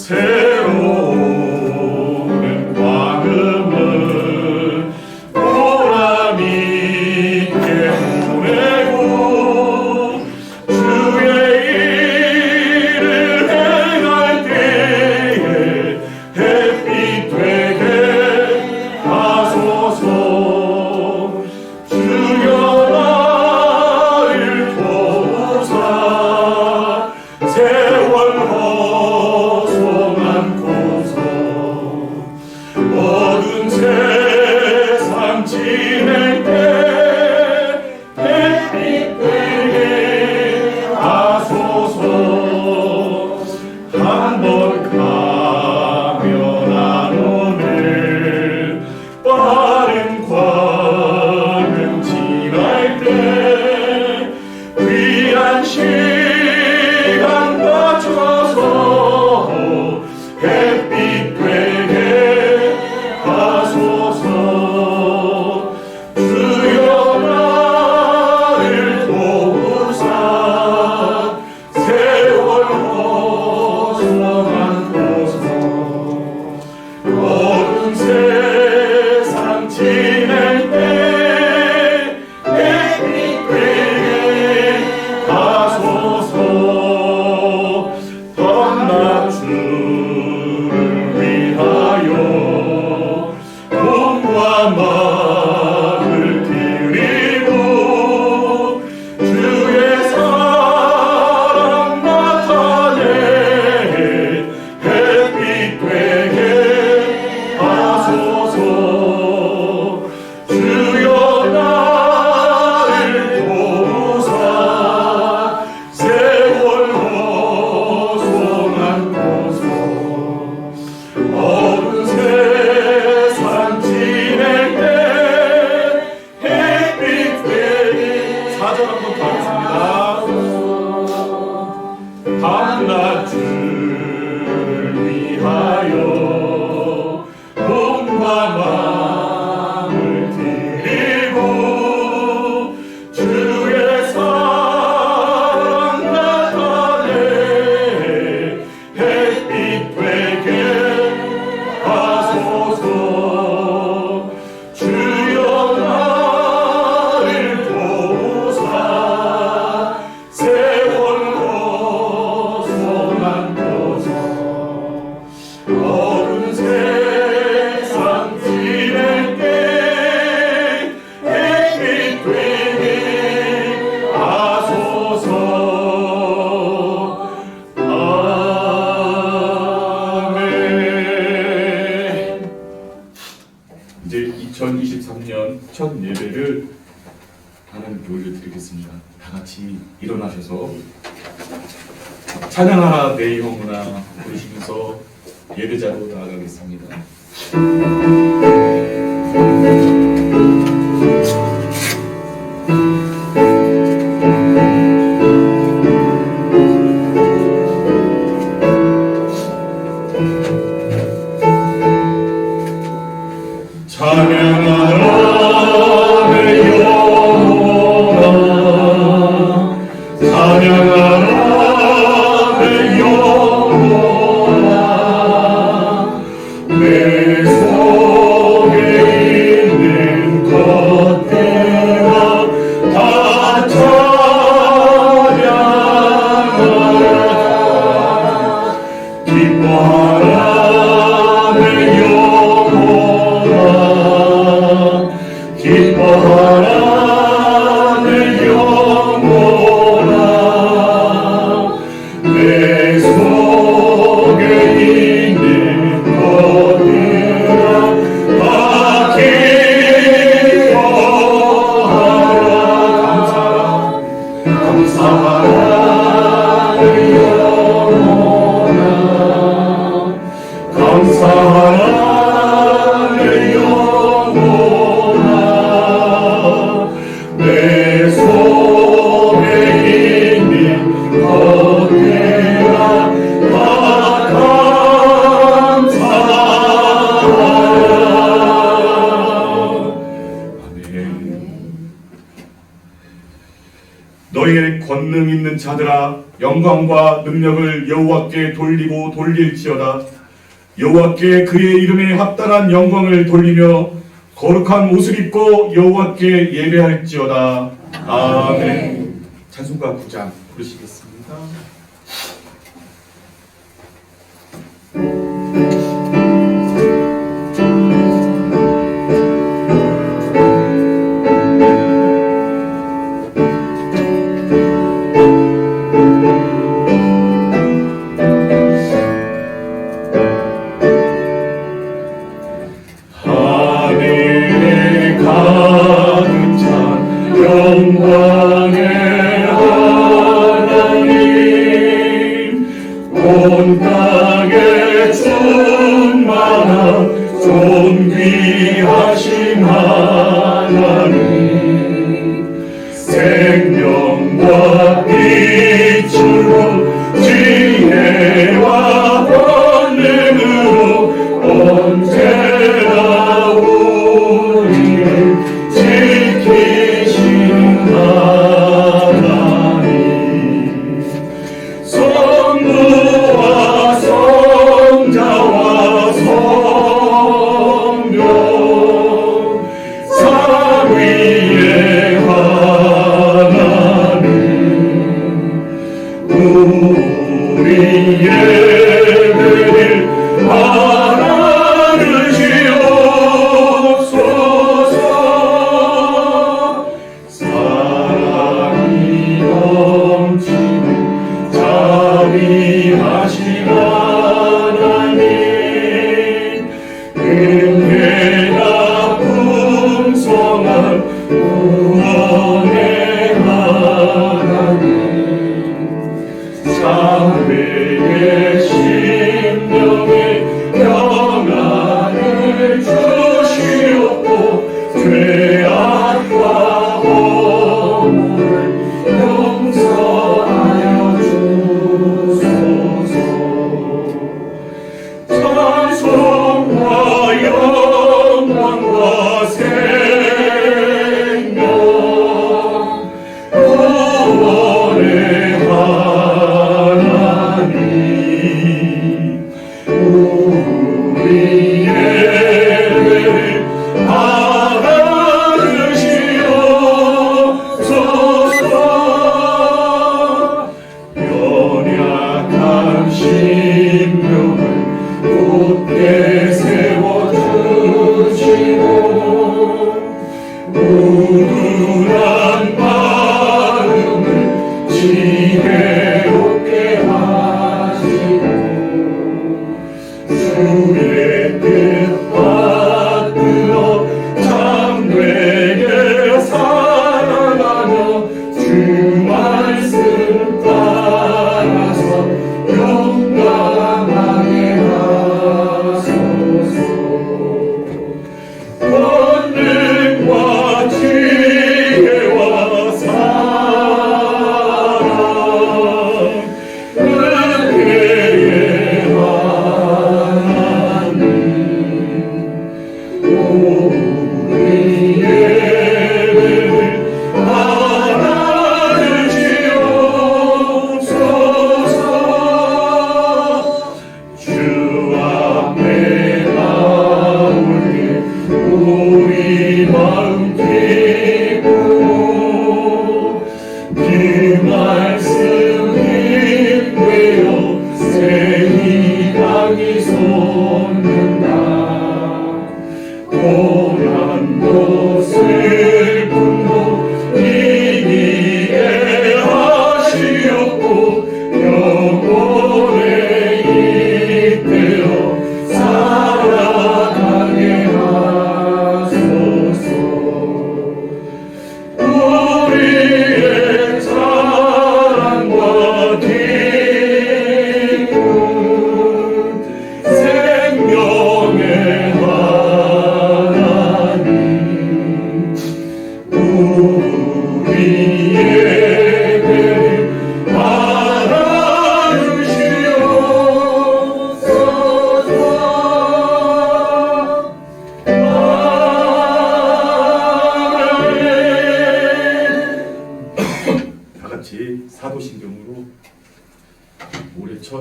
새로운 광음을 보람 있게 보내고 주의 일을 행할 때에 햇빛 되게 하소서. 주여 나를 도우사 세월 허송 안고서 어두운 세상 지낼 때 햇빛 되게 하소서. 한번 가면 안 오는 빠른 광음 지날 때 귀한 시간 맞춰서 햇빛 되게 하소서. 주여 나를 도우사 세월 허송 안고서 어두운 세상 지낼 때 햇빛 되게 하소서. 밤낮주를 위하여 몸과 마음을 드리고 주의 사랑 나타내 햇빛 되게 하소서. 주여 나를 도우사 세월 허송 안고서 어두운 세상 지낼 때 햇빛 되게. 4절 한번 더 하겠습니다. 밤낮주를 위하여 몸과 마음을 드리고 주의 사랑 나타내 햇빛 되게 하소서. 주여 나를 도우사 세월 허송 안고서 어두운 세상 지낼 때 햇빛 되게 하소서. 아멘. 이제 2023년 첫 예배를 하나님께 올려드리겠습니다. 다 같이 일어나셔서 찬양하라 내 영혼아 부르시면서 예배자로 나아가겠습니다. 찬양하라 내 영혼아 찬양하라 내 영혼아 내 속에 있는 것들아 다 찬양하라. 기뻐하라 내 영혼아 기뻐하라 내 영혼아 내 속에 있는 것들아 다 기뻐하라. 감사하라 내 영혼아 감사하라 내 영혼아 내 속에 있는 것들아 다 감사하라. 아멘. 너희의 권능 있는 자들아 영광과 능력을 여호와께 돌리고 돌릴지어다. 여호와께 그의 이름에 합당한 영광을 돌리며 거룩한 옷을 입고 여호와께 예배할지어다. 아멘. 찬송가 9장 부르시겠습니다. 하늘에 가득 찬 영광의 하나님, 온 땅에 충만한 존귀하신 하나님, 생명과 빛으로 지혜와 권능으로 언제나 우리를 지키시는 하나님, 성부와 성자와 성령 삼위의 하나님, 우리의 예배를 받아주시옵소서. 사랑이 넘치는 자비하신 하나님, 은혜가 풍성한 구원의 하나님, 자매의 심령에 평안을 주시옵고 죄악과 허물을 용서하여 주소서. 찬송과 영광과 생명 구원의 하나님, 우리의 예배를 받아주시옵소서. 연약한 심령을 굳게 세워주시고 우둔한 마음을 지혜롭게 하시고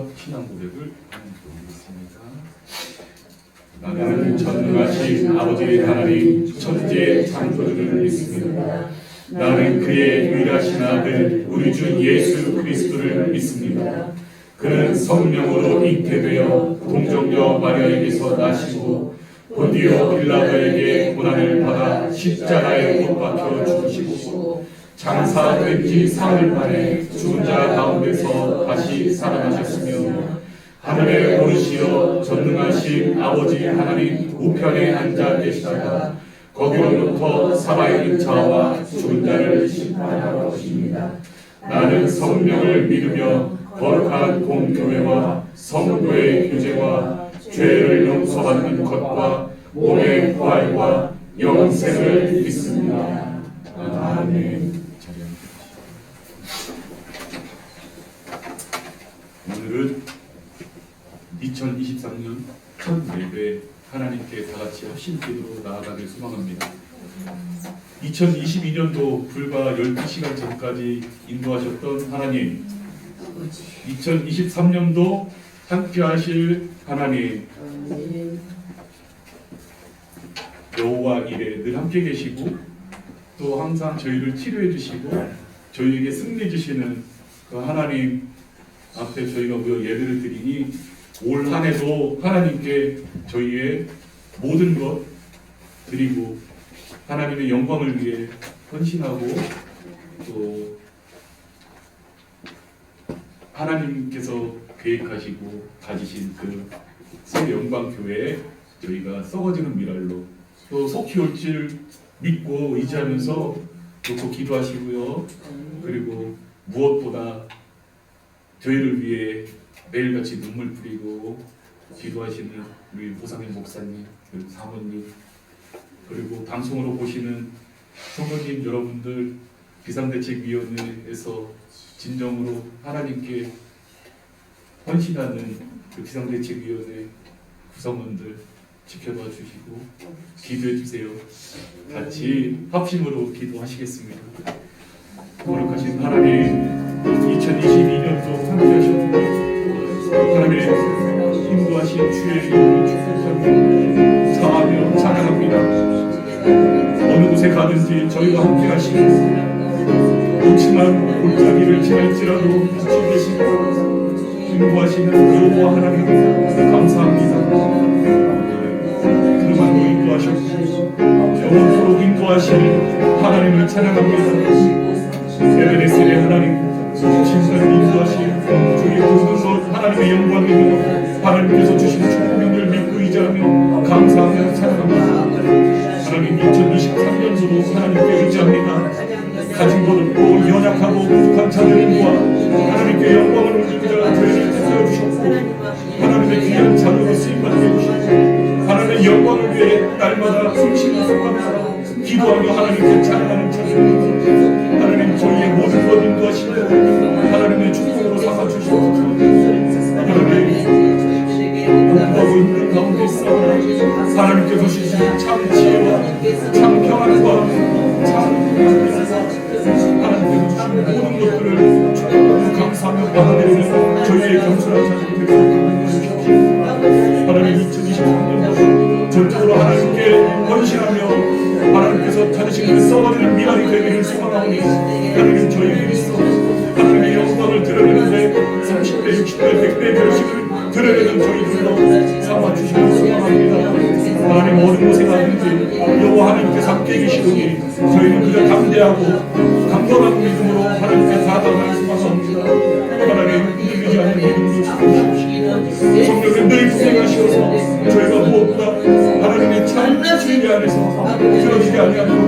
첫 신앙 고백을 드리겠습니다. 나는 전능하신 아버지 하나님 천지의 창조주를 믿습니다. 나는 그의 유일하신 아들 우리 주 예수 그리스도를 믿습니다. 그는 성령으로 잉태되어 동정녀 마리아에게서 나시고 본디오 빌라도에게 고난을 받아 십자가에 못 박혀 죽으시고 장사된 지 사흘 만에 죽은 자 가운데서 다시 살아나셨으며 하늘에 오르시어 전능하신 아버지 하나님 우편에 앉아 계시다가 거기로부터 살아있는 자와 죽은 자를 심판하러 오십니다. 나는 성령을 믿으며 거룩한 공교회와 성도의 교제와 죄를 용서받는 것과 몸의 부활과 영생을 믿습니다. 아멘. 오늘은 2023년 첫 예배 하나님께 다 같이 합심기도로 나아가길 소망합니다. 2022년도 불과 12시간 전까지 인도하셨던 하나님, 2023년도 함께 하실 하나님, 여호와 일에 늘 함께 계시고 또 항상 저희를 치료해 주시고 저희에게 승리 주시는 그 하나님 앞에 저희가 모여 예배를 드리니 올 한 해도 하나님께 저희의 모든 것 드리고 하나님의 영광을 위해 헌신하고 또 하나님께서 계획하시고 가지신 그 새 영광교회에 저희가 썩어지는 미랄로 또 속히 올 줄 믿고 의지하면서 놓고 기도하시고요. 그리고 무엇보다 저희를 위해 매일같이 눈물 뿌리고 기도하시는 우리 호상현 목사님, 그리고 사모님, 그리고 방송으로 보시는 성도님 여러분들, 비상대책위원회에서 진정으로 하나님께 헌신하는 그 비상대책위원회 구성원들 지켜봐 주시고 기도해 주세요. 같이 합심으로 기도하시겠습니다. 거룩하신 하나님, 2022년도 함께 하셨고 하나님의 인도하신 주의 이름을 축복하며 사하며 찬양합니다. 어느 곳에 가든지 저희와 함께 하시고 그렇지만 골짜기를 지날지라도 같이 계시고 인도하시는 여호와 하나님 감사합니다. 그동안도 인도하셨고 영원토록 인도하실 하나님을 찬양합니다. 에베네셀의 하나님 진짜로 인도하신 주의 모든 것 하나님의 영광이며 하나님께서 주신 축복을 믿고 의지하며 감사하며 찬양합니다. 하나님 2023년도도 하나님께 의지합니다. 가진 것 없고 연약하고 부족한 자들과 하나님께 영광을 올리고자 저희를 세워주셨고 하나님의 귀한 자녀로 쓰임받게 해주시고 하나님의 영광을 위해 날마다 숨쉬는 순간마다 기도하며 하나님께 찬양하는 자들입니다. 하나님 저희의 모든 것 인도하시고 하나님의 축복으로 삼아주시옵소서. 하나님 공부하고 있는 가운데 있어 하나님께서 주시는 참 지혜와 참 평안과 참 하나님께서 주시는 모든 것들을 축복하고 감사하며 받아들이는 저희의 겸손한 자들이 되게 주십시오. 하나님 2023년도 전적으로 하나님께 헌신하며 하나님께서 찾으신 그 썩어지는 미랄이 되기를 소망하오니 하나님 저희들이 있어 하나님의 영광을 드러내는데 30배, 60배, 100배 결실을 드러내는 저희들로 삼아주시길 소망합니다. 하나님 어느 곳에 가든지 여호와 하나님께서 함께 계시오니 저희는 그저 담대하고 강건한 믿음으로 하나님께 다가가길 소망합니다. 하나님 흔들리지 않는 믿음으로 주시옵시고 성령님 늘 구행하시어서 저희가 무엇보다 하나님의 참 진리 안에서 들어지지 아니하도록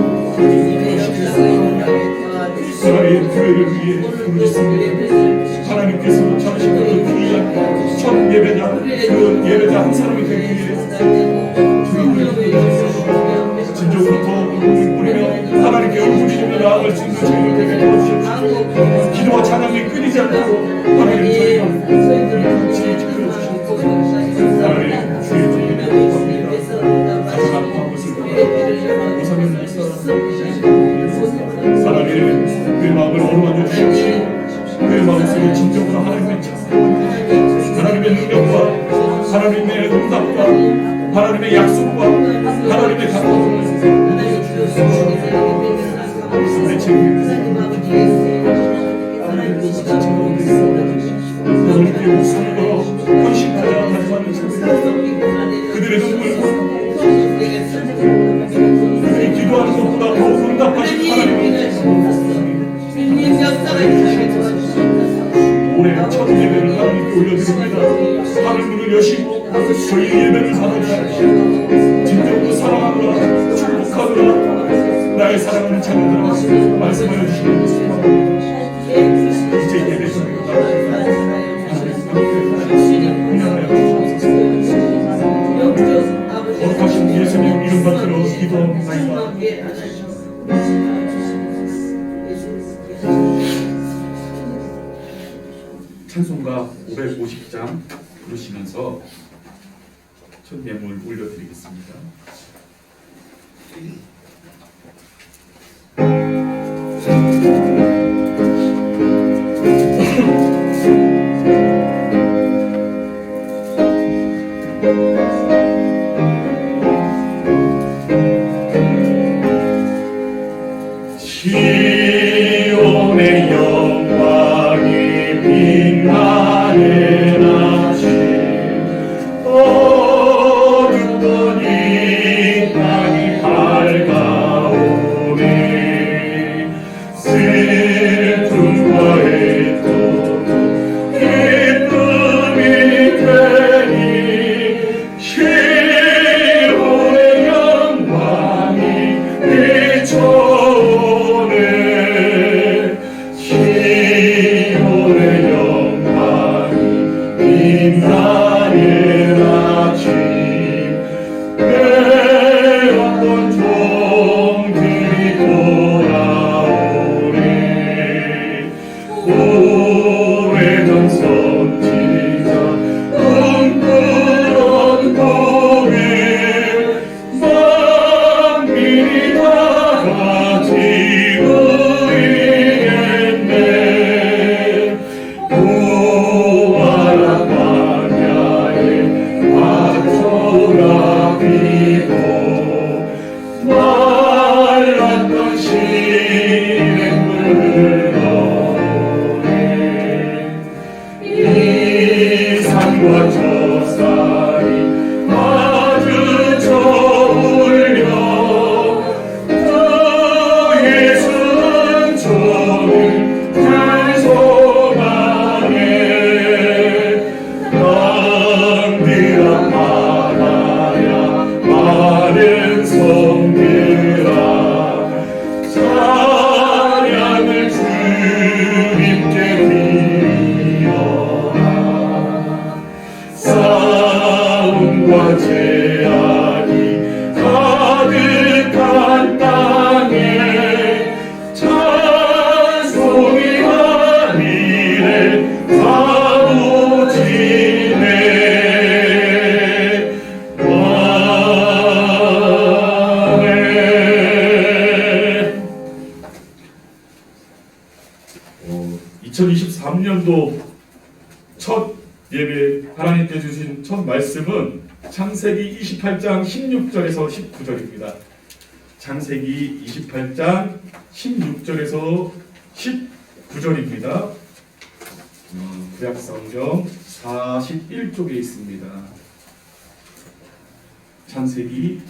하나님의 교회를 위해 부르셨습니다. 하나님께서 찾으신 그 귀한 첫 예배자, 그 예배자 한 사람이 되기 위해 진정으로 더 눈물 뿌리며 하나님께 얼굴 들이며 나아갈 수 있는 저희를 되게 도와주시옵시고 기도와 찬양이 끊이지 않도록 하나님 저희가 같이 지켜주시옵소서. 하나님 주의 이름에 기도합니다. 가장 아파하고 있을 때 오사면 목사 하나님 그의 마음을 어루만져 주시옵시고 그의 마음속에 진정으로 하나님의 찬양 능력과 하나님의 응답과 하나님의 약속과 하나님의 감동 우리 하나님께 목숨을 걸어 헌신하자 하지만 그들의 눈물과 그들이 기도하는 것보다 더 응답하신 하나님 올해 첫 예배를 하나님께 올려드립니다. 하늘 문을 여시고 저희 예배를 받아주시고 진정으로 사랑하노라 축복하노라 나의 사랑하는 자녀들아 말씀하여 주시는 이제 예배 중입니다. 거룩하신 예수님 이름 받들어 기도합니다. 찬송가 550장 부르시면서 첫 예물 올려드리겠습니다. 시온의 영광이 빛나는 아침 어둡던 이 땅이 밝아오네 슬픔과 애통은 기쁨이 되니 시온의 영광이 비춰오네 시온의 영광이 빛나는 아침 내 어떤 종들이 돌아오네 오래전 선지자 꿈꾸던 꿈을 만민이 다 같이 누리겠네 구하라 광야에 파도가 피고 말랐던 시냇물을 넣네 이 산과 저 산이 마주쳐 울려 주 예수는 저를 찬송하네 땅들아 바다야 마른 성들아 찬양을 주님께 드리어라 싸움과 재앙이 가득한 땅에 찬송이 하늘에 가보지네 아멘. 2023년도 첫 예배 하나님께 주신 첫 말씀은 창세기 28장 16절에서 19절입니다. 창세기 28장 16절에서 19절입니다. 구약성경 41쪽에 있습니다. 창세기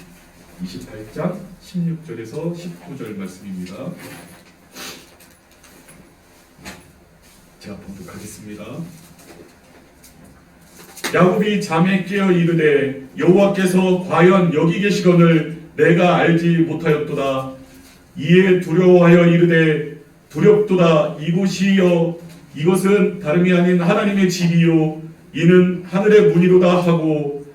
28장 16절에서 19절 말씀입니다. 제가 봉독하겠습니다. 야곱이 잠에 깨어 이르되 여호와께서 과연 여기 계시거늘 내가 알지 못하였도다. 이에 두려워하여 이르되 두렵도다. 이곳이여 이것은 다름이 아닌 하나님의 집이요 이는 하늘의 문이로다 하고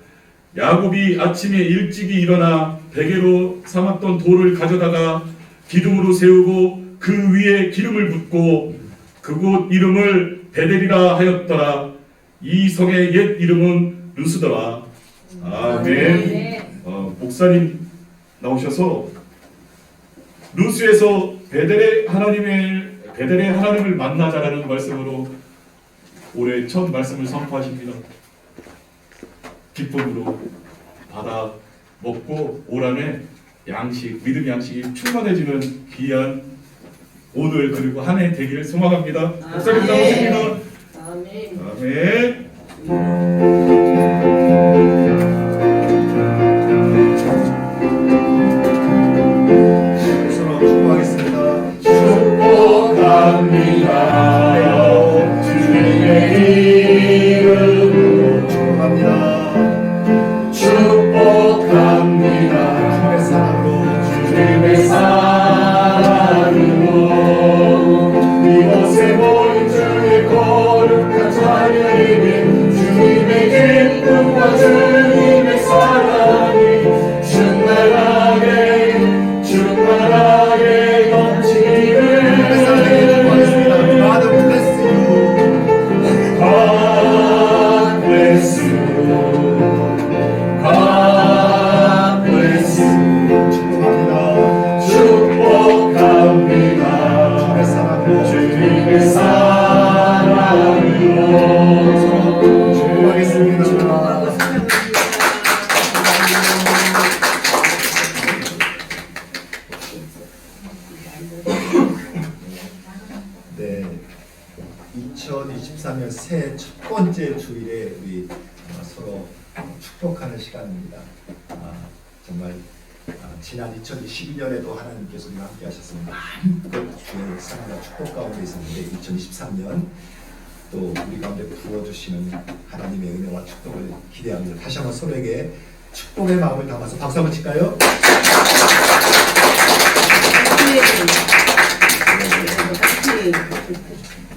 야곱이 아침에 일찍이 일어나 베개로 삼았던 돌을 가져다가 기둥으로 세우고 그 위에 기름을 붓고 그곳 이름을 베델이라 하였더라. 이 성의 옛 이름은 루스더라. 아멘. 목사님 나오셔서 루스에서 베델의 하나님을 만나자라는 말씀으로 올해 첫 말씀을 선포하십니다. 기쁨으로 받아 먹고 올 한해 양식, 믿음 양식이 충만해지는 귀한 오늘 그리고 한 해 되기를 소망합니다. 목사님 나오십니다. 아멘. 아멘. 서로 축복하겠습니다. 축복합니다. 주님의 이름으로 축복합니다. 축복합니다. 주님의 사랑으로 주님의 사랑으로 이곳에 모인 주의 거룩한 자녀에게 주님의 기쁨과 주님의 사랑이 충만하게 넘치기를. God bless you. God bless you. God bless you. 축복합니다. 축복합니다. 주님의 주님의 사랑으로 사랑으로 축복하겠습니다. 네, 2023년 새해 첫 번째 주일에 우리 서로 축복하는 시간입니다. 정말 지난 2022년에도 하나님께서 우리와 함께 하셔서 마음껏 주의 사랑과 축복 가운데 있었는데 2023년 또 우리 가운데 부어주시는 하나님의 은혜와 축복을 기대합니다. 다시 한번 서로에게 축복의 마음을 담아서 박수 한번 칠까요?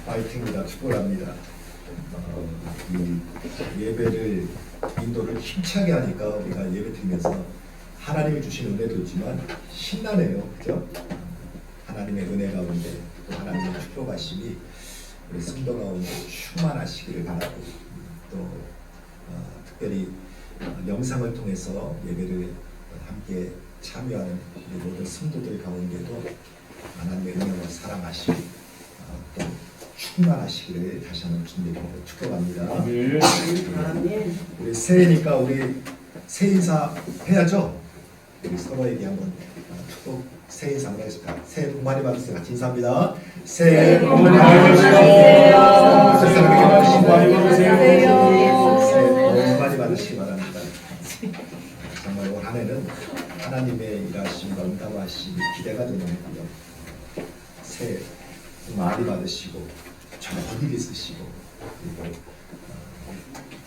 파이팅입니다. 축복을 합니다. 이 예배를 인도를 힘차게 하니까 우리가 예배 드리면서 하나님이 주신 은혜도 있지만 신나네요. 그죠? 하나님의 은혜 가운데 또 하나님의 축복하심이 우리 성도 가운데 충만하시기를 바라고 또 특별히 영상을 통해서 예배를 함께 참여하는 우리 모든 성도들 가운데도 하나님의 은혜와 사랑하심 또 충만하시기를 다시 한번 주님으로 축복합니다. 아멘. 우리 새해니까 우리 새해 인사 해야죠. 우리 서로에게 한번 축복 새해 인사 한번 하겠습니다. 새해 복 많이 받으세요. 같이 인사합니다. 새해 복 많이 받으세요. 세상에 복 많이 받으세요. 새해 복 많이 받으시기 바랍니다. 정말 올 한 해는 하나님의 일하심과 응답하심이 기대가 되는 해고요. 새해 복 많이 받으시고 좋은 일 있으시고 그리고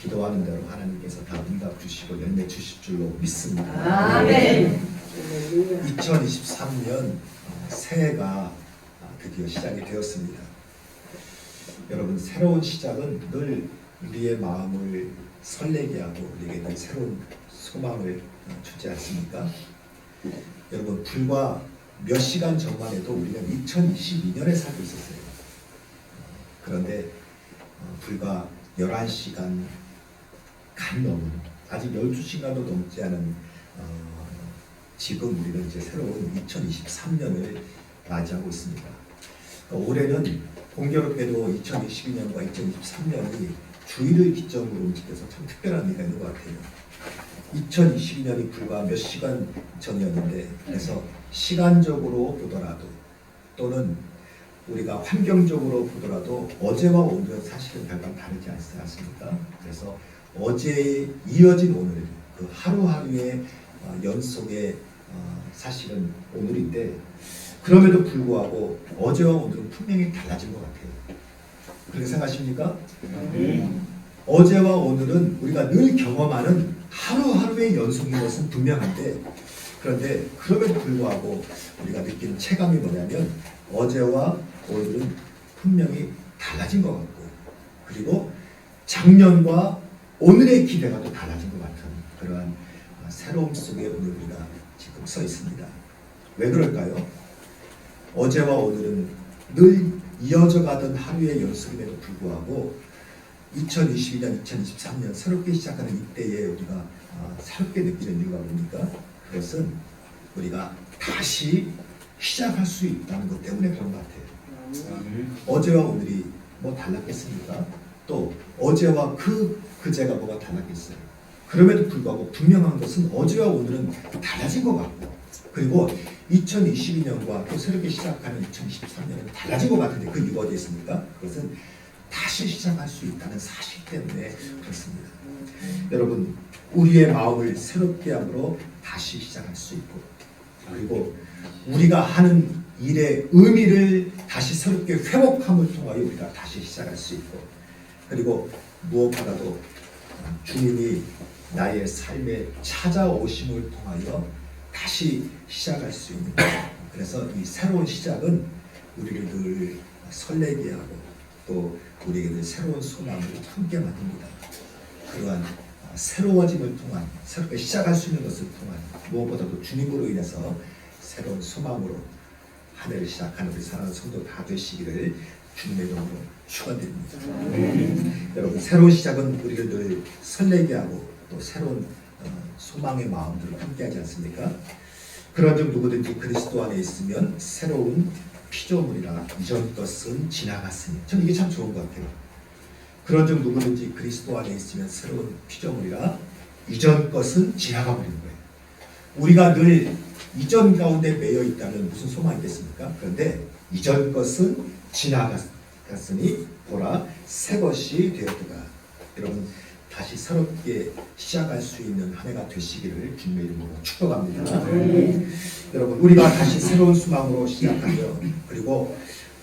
기도하는 대로 하나님께서 다 응답 주시고 열매 주실 줄로 믿습니다. 아멘. 2023년 새해가 드디어 시작이 되었습니다. 여러분 새로운 시작은 늘 우리의 마음을 설레게 하고 우리에게 늘 새로운 소망을 주지 않습니까? 여러분 불과 몇 시간 전만 해도 우리는 2022년에 살고 있었어요. 그런데 불과 11시간 간 넘은 아직 12시간도 넘지 않은 지금 우리는 이제 새로운 2023년을 맞이하고 있습니다. 올해는 공교롭게도 2022년과 2023년이 주일을 기점으로 움직여서 참 특별한 의미가 있는 것 같아요. 2022년이 불과 몇 시간 전이었는데 그래서 시간적으로 보더라도 또는 우리가 환경적으로 보더라도 어제와 오늘은 사실은 별반 다르지 않습니까? 그래서 어제에 이어진 오늘 그 하루하루의 연속의 사실은 오늘인데 그럼에도 불구하고 어제와 오늘은 분명히 달라진 것 같아요. 그렇게 생각하십니까? 어제와 오늘은 우리가 늘 경험하는 하루하루의 연속인 것은 분명한데 그런데 그럼에도 불구하고 우리가 느끼는 체감이 뭐냐면 어제와 오늘은 분명히 달라진 것 같고 그리고 작년과 오늘의 기대가 또 달라진 것 같은 그러한 새로움 속에 오늘 우리가 지금 서 있습니다. 왜 그럴까요? 어제와 오늘은 늘 이어져 가던 하루의 연속임에도 불구하고 2022년, 2023년 새롭게 시작하는 이때에 우리가 새롭게 느끼는 이유가 뭡니까? 그것은 우리가 다시 시작할 수 있다는 것 때문에 그런 것 같아요. 어제와 오늘이 뭐 달랐겠습니까? 또 어제와 그제가 뭐가 달랐겠어요? 그럼에도 불구하고 분명한 것은 어제와 오늘은 달라진 것 같고, 그리고 2022년과 또 새롭게 시작하는 2023년은 달라진 것 같은데 그 이유가 어디 있습니까? 그것은 다시 시작할 수 있다는 사실 때문에 그렇습니다. 여러분, 우리의 마음을 새롭게 함으로 다시 시작할 수 있고, 그리고 우리가 하는 일의 의미를 다시 새롭게 회복함을 통하여 우리가 다시 시작할 수 있고, 그리고 무엇보다도 주님이 나의 삶에 찾아오심을 통하여 다시 시작할 수 있는 거예요. 그래서 이 새로운 시작은 우리를 늘 설레게 하고 또 우리에게 늘 새로운 소망을 함께 만듭니다. 그러한 새로워짐을 통한, 새롭게 시작할 수 있는 것을 통한, 무엇보다도 주님으로 인해서 새로운 소망으로 한 해를 시작하는 우리 사랑하는 성도 다 되시기를 주님의 이름으로 축원드립니다. 여러분, 새로운 시작은 우리를 늘 설레게 하고 또 새로운 소망의 마음들을 함께하지 않습니까? 그런즉 누구든지 그리스도 안에 있으면 새로운 피조물이라, 이전 것은 지나갔으니. 저는 이게 참 좋은 것 같아요. 그런즉 누구든지 그리스도 안에 있으면 새로운 피조물이라, 이전 것은 지나가버리는 거예요. 우리가 늘 이전 가운데 매여 있다면 무슨 소망이 있겠습니까? 그런데 이전 것은 지나갔으니 보라 새 것이 되었도다. 여러분, 다시 새롭게 시작할 수 있는 한 해가 되시기를 주님의 이름으로 축복합니다. 여러분, 우리가 다시 새로운 소망으로 시작하며, 그리고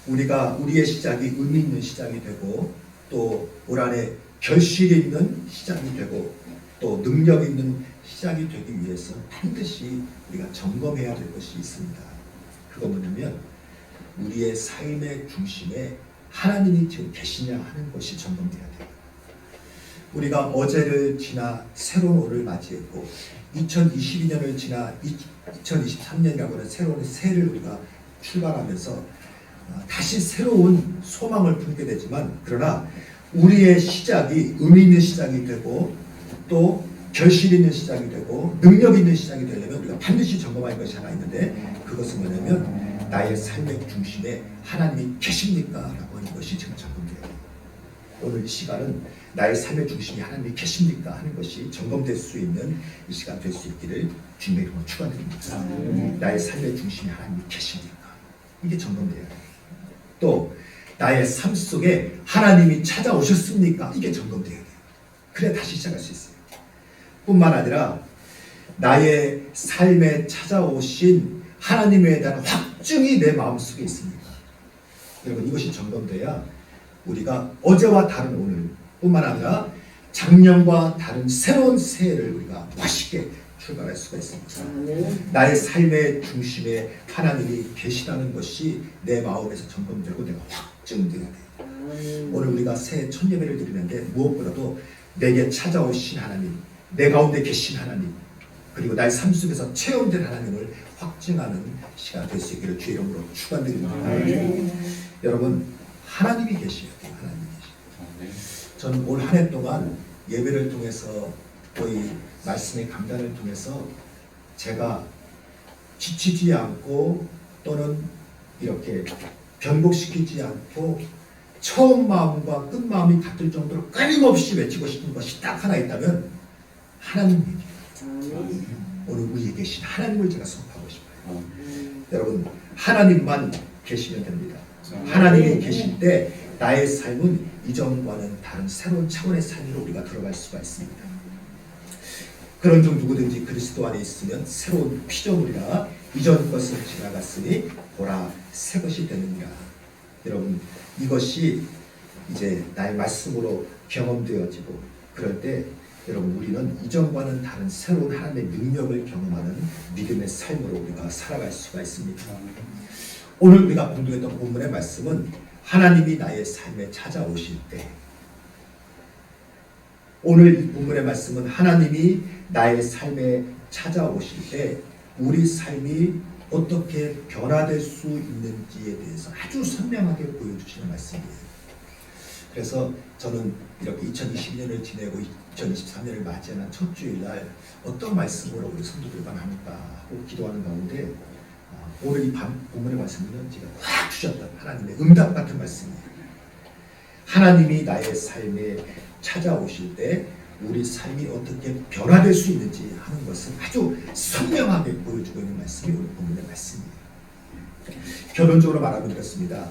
우리의 시작이 의미 있는 시작이 되고 또 올 한해 결실 있는 시작이 되고 또 능력 있는 시작이 되기 위해서 반드시 우리가 점검해야 될 것이 있습니다. 그건 뭐냐면 우리의 삶의 중심에 하나님이 지금 계시냐 하는 것이 점검돼야 돼요. 우리가 어제를 지나 새로운 올을 맞이했고 2022년을 지나 2023년이라고 하는 새로운 새해를 우리가 출발하면서 다시 새로운 소망을 품게 되지만, 그러나 우리의 시작이 의미 있는 시작이 되고 또 결실 있는 시작이 되고 능력 있는 시작이 되려면 우리가 반드시 점검할 것이 하나 있는데, 그것은 뭐냐면 나의 삶의 중심에 하나님이 계십니까? 라고 하는 것이 지금 점검돼야 돼요. 오늘 이 시간은 나의 삶의 중심이 하나님이 계십니까? 하는 것이 점검될 수 있는 이 시간 될 수 있기를 주님의 이름으로 축원드립니다. 나의 삶의 중심이 하나님이 계십니까? 이게 점검돼야 돼요. 또 나의 삶 속에 하나님이 찾아오셨습니까? 이게 점검돼야 돼요. 그래야 다시 시작할 수 있어요. 뿐만 아니라 나의 삶에 찾아오신 하나님에 대한 확증이 내 마음속에 있습니다. 여러분, 이것이 점검돼야 우리가 어제와 다른 오늘 뿐만 아니라 작년과 다른 새로운 새해를 우리가 맛있게 출발할 수가 있습니다. 나의 삶의 중심에 하나님이 계시다는 것이 내 마음에서 점검되고 내가 확증돼야 돼요. 오늘 우리가 새해 첫 예배를 드리는데 무엇보다도 내게 찾아오신 하나님, 내 가운데 계신 하나님, 그리고 나의 삶 속에서 체험된 하나님을 확증하는 시간 될 수 있기를 주의 이름으로 축원드립니다. 여러분, 하나님이 계셔야 돼요. 하나님이 계셔요. 저는 올 한 해 동안 예배를 통해서 거의 말씀의 강단을 통해서 제가 지치지 않고 또는 이렇게 변곡시키지 않고 처음 마음과 끝 마음이 같을 정도로 끊임없이 외치고 싶은 것이 딱 하나 있다면 하나님 얘기예요. 오늘 우리에 계신 하나님을 제가 선포하고 싶어요. 여러분, 하나님만 계시면 됩니다. 하나님이 계실 때 나의 삶은 이전과는 다른 새로운 차원의 삶으로 우리가 들어갈 수가 있습니다. 그런즉 누구든지 그리스도 안에 있으면 새로운 피조물이라, 이전 것은 지나갔으니 보라 새 것이 되느니라. 여러분, 이것이 이제 나의 말씀으로 경험되어지고, 그럴 때 여러분, 우리는 이전과는 다른 새로운 하나님의 능력을 경험하는 믿음의 삶으로 우리가 살아갈 수가 있습니다. 오늘 우리가 공부했던 본문의 말씀은 하나님이 나의 삶에 찾아오실 때, 오늘 이 본문의 말씀은 하나님이 나의 삶에 찾아오실 때 우리 삶이 어떻게 변화될 수 있는지에 대해서 아주 선명하게 보여주시는 말씀이에요. 그래서 저는 이렇게 2022년을 지내고 2023년을 맞이하는 첫 주일날 어떤 말씀으로 우리 성도들과 나눌까 하고 기도하는 가운데 오늘 이 본문의 말씀은 제가 확 주셨던 하나님의 응답 같은 말씀이에요. 하나님이 나의 삶에 찾아오실 때 우리 삶이 어떻게 변화될 수 있는지 하는 것을 아주 선명하게 보여주고 있는 말씀이 오늘 본문의 말씀이에요. 결론적으로 말하면 이렇습니다.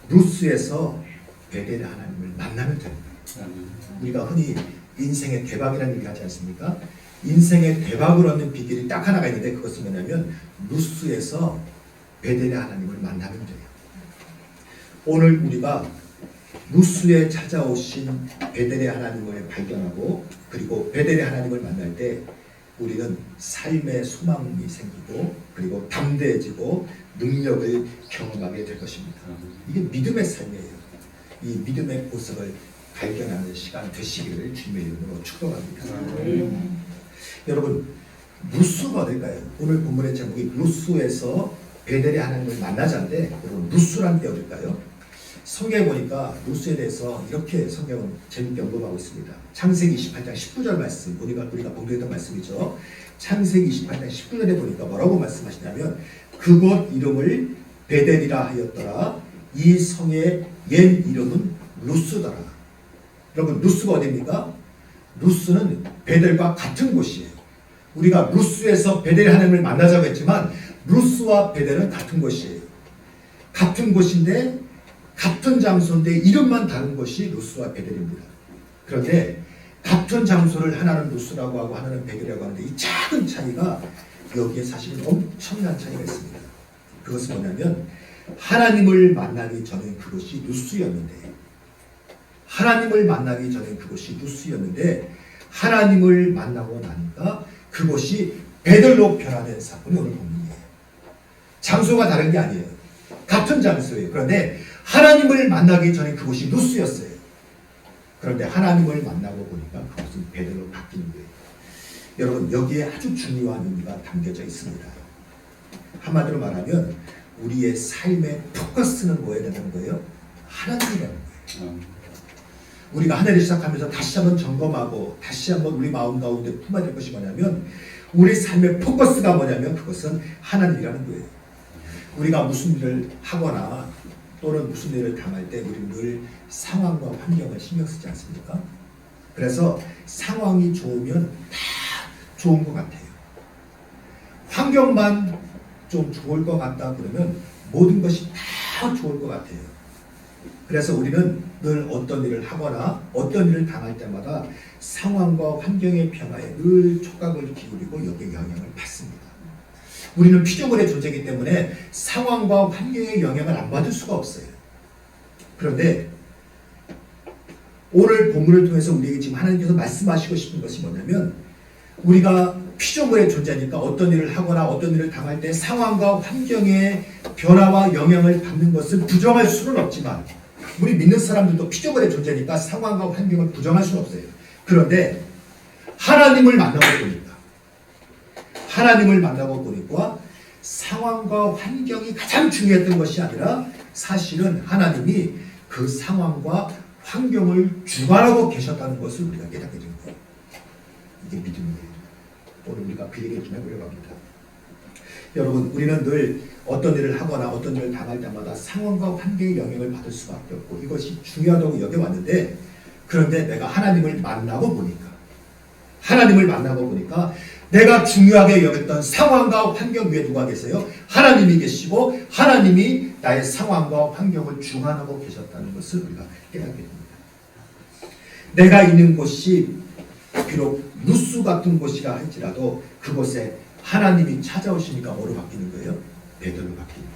루스에서 베델의 하나님을 만나면 됩니다. 우리가 흔히 인생의 대박이라는 얘기 하지 않습니까? 인생의 대박을 얻는 비결이 딱 하나가 있는데 그것은 뭐냐면 루스에서 베델의 하나님을 만나면 돼요. 오늘 우리가 루스에 찾아오신 베델의 하나님을 발견하고 그리고 베델의 하나님을 만날 때 우리는 삶의 소망이 생기고 그리고 담대해지고 능력을 경험하게 될 것입니다. 이게 믿음의 삶이에요. 이 믿음의 보석을 발견하는 시간 되시기를 주님의 이름으로 축복합니다. 여러분 루스가 어딜까요? 오늘 본문의 제목이 루스에서 베델의 하나님을 만나자인데 여러분 루스란 게 어딜까요? 성경에 보니까 루스에 대해서 이렇게 성경은 재밌게 언급하고 있습니다. 창세기 28장 19절 말씀, 우리가 공부했던 말씀이죠. 창세기 28장 19절에 보니까 뭐라고 말씀하시냐면 그곳 이름을 베델이라 하였더라. 이 성의 옛 이름은 루스더라. 여러분 루스가 어디입니까? 루스는 베델과 같은 곳이에요. 우리가 루스에서 베델의 하나님을 만나자고 했지만 루스와 베델은 같은 곳이에요. 같은 곳인데 같은 장소인데 이름만 다른 것이 루스와 베델입니다. 그런데 같은 장소를 하나는 루스라고 하고 하나는 베델이라고 하는데 이 작은 차이가 여기에 사실은 엄청난 차이가 있습니다. 그것은 뭐냐면 하나님을 만나기 전엔 그것이 루스였는데 하나님을 만나기 전엔 그것이 루스였는데 하나님을 만나고 나니까 그것이 베델로 변화된 사건이 오늘 본문이에요. 장소가 다른 게 아니에요. 같은 장소예요. 그런데 하나님을 만나기 전에 그곳이 루스였어요. 그런데 하나님을 만나고 보니까 그것은 베델로 바뀌는 거예요. 여러분 여기에 아주 중요한 의미가 담겨져 있습니다. 한마디로 말하면 우리의 삶의 포커스는 뭐에 되는 거예요? 하나님이라는 거예요. 우리가 한 해를 시작하면서 다시 한번 점검하고 다시 한번 우리 마음 가운데 품어야 될 것이 뭐냐면 우리 삶의 포커스가 뭐냐면 그것은 하나님이라는 거예요. 우리가 무슨 일을 하거나 또는 무슨 일을 당할 때 우리는 늘 상황과 환경을 신경 쓰지 않습니까? 그래서 상황이 좋으면 다 좋은 것 같아요. 환경만 좀 좋을 것 같다 그러면 모든 것이 다 좋을 것 같아요. 그래서 우리는 늘 어떤 일을 하거나 어떤 일을 당할 때마다 상황과 환경의 변화에 늘 촉각을 기울이고 여기에 영향을 받습니다. 우리는 피조물의 존재이기 때문에 상황과 환경의 영향을 안 받을 수가 없어요. 그런데 오늘 본문을 통해서 우리에게 지금 하나님께서 말씀하시고 싶은 것이 뭐냐면 우리가 피조물의 존재니까 어떤 일을 하거나 어떤 일을 당할 때 상황과 환경의 변화와 영향을 받는 것을 부정할 수는 없지만 우리 믿는 사람들도 피조물의 존재니까 상황과 환경을 부정할 수는 없어요. 그런데 하나님을 만나고 보니까 상황과 환경이 가장 중요했던 것이 아니라 사실은 하나님이 그 상황과 환경을 주관하고 계셨다는 것을 우리가 깨닫게 된 거예요. 이게 믿음이에요. 오늘 우리가 그 얘기를 좀 해보려고 합니다. 여러분 우리는 늘 어떤 일을 하거나 어떤 일을 당할 때마다 상황과 환경의 영향을 받을 수밖에 없고 이것이 중요하다고 여겨왔는데 그런데 내가 하나님을 만나고 보니까 내가 중요하게 여겼던 상황과 환경 위에 누가 계세요? 하나님이 계시고 하나님이 나의 상황과 환경을 주관하고 계셨다는 것을 우리가 깨닫게 됩니다. 내가 있는 곳이 비록 루스 같은 곳이라 할지라도 그곳에 하나님이 찾아오시니까 뭐로 바뀌는 거예요? 베델로 바뀌는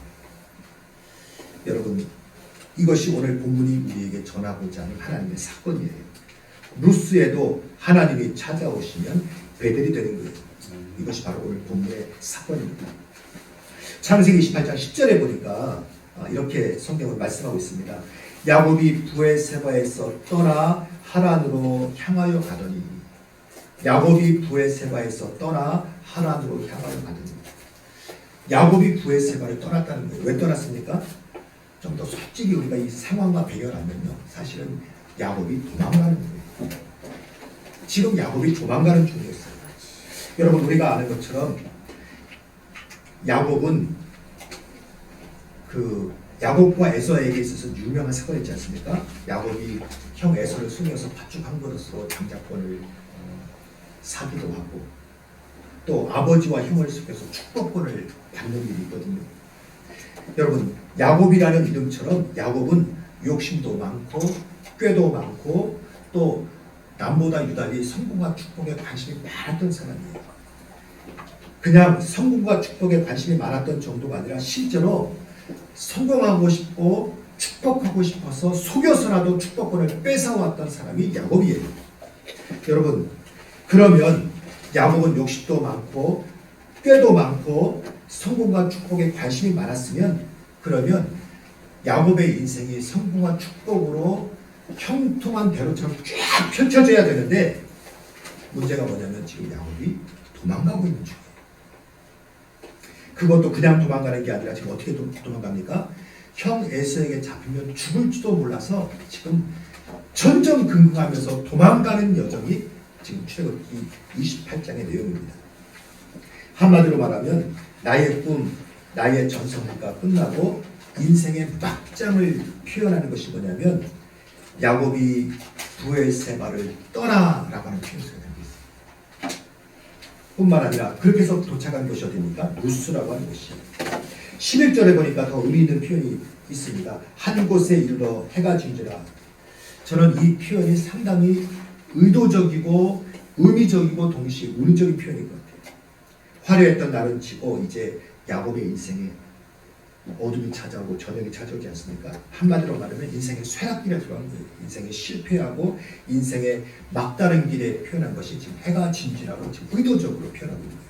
거예요. 여러분 이것이 오늘 본문이 우리에게 전하고자 하는 하나님의 사건이에요. 루스에도 하나님이 찾아오시면 베델이 되는 거예요. 이것이 바로 오늘 본문의 사건입니다. 창세기 28장 10절에 보니까 이렇게 성경은 말씀하고 있습니다. 야곱이 부에세바에서 떠나 하란으로 향하여 가더니 야곱이 부에세바에서 떠나 하란으로 향하여 가더니 야곱이 부에세바를 떠났다는 거예요. 왜 떠났습니까? 좀 더 솔직히 우리가 이 상황과 배경을 알면요. 사실은 야곱이 도망가는 거예요. 지금 야곱이 도망가는 중이었어요. 여러분 우리가 아는 것처럼 야곱은 야곱과 에서에게 있어서 유명한 사건이 있지 않습니까? 야곱이 형 에서를 속여서 팥죽 한 그릇으로 장자권을 사기도 하고 또 아버지와 형을 속여서 축복권을 받는 일이 있거든요. 여러분, 야곱이라는 이름처럼 야곱은 욕심도 많고 꾀도 많고 또 남보다 유달리 성공과 축복에 관심이 많았던 사람이에요. 그냥 성공과 축복에 관심이 많았던 정도가 아니라 실제로 성공하고 싶고 축복하고 싶어서 속여서라도 축복권을 뺏어왔던 사람이 야곱이에요. 여러분, 그러면 야곱은 욕심도 많고 꾀도 많고 성공과 축복에 관심이 많았으면 그러면 야곱의 인생이 성공과 축복으로 형통한 대로처럼 쫙 펼쳐져야 되는데 문제가 뭐냐면 지금 야곱이 도망가고 있는 중이에요. 그것도 그냥 도망가는 게 아니라 지금 어떻게 도망갑니까? 형 에서에게 잡히면 죽을지도 몰라서 지금 전전긍긍하면서 도망가는 여정이 지금 출애굽기 28장의 내용입니다. 한마디로 말하면 나의 꿈, 나의 전성기가 끝나고 인생의 막장을 표현하는 것이 뭐냐면 야곱이 부엘세바를 떠나라고 하는 표현을 하고 있어요. 뿐만 아니라 그렇게 해서 도착한 것이 어디입니까? 루스라고 하는 것이에요. 11절에 보니까 더 의미 있는 표현이 있습니다. 한 곳에 이르러 해가 지지라. 저는 이 표현이 상당히 의도적이고 의미적이고 동시에 운적인 표현인 것 같아요. 화려했던 날은 지고 이제 야곱의 인생에 어둠이 찾아오고 저녁이 찾아오지 않습니까? 한마디로 말하면 인생의 쇠락길에 들어간 거예요. 인생의 실패하고 인생의 막다른 길에 표현한 것이 지금 해가 진지라고 지금 의도적으로 표현하고 있는 거예요.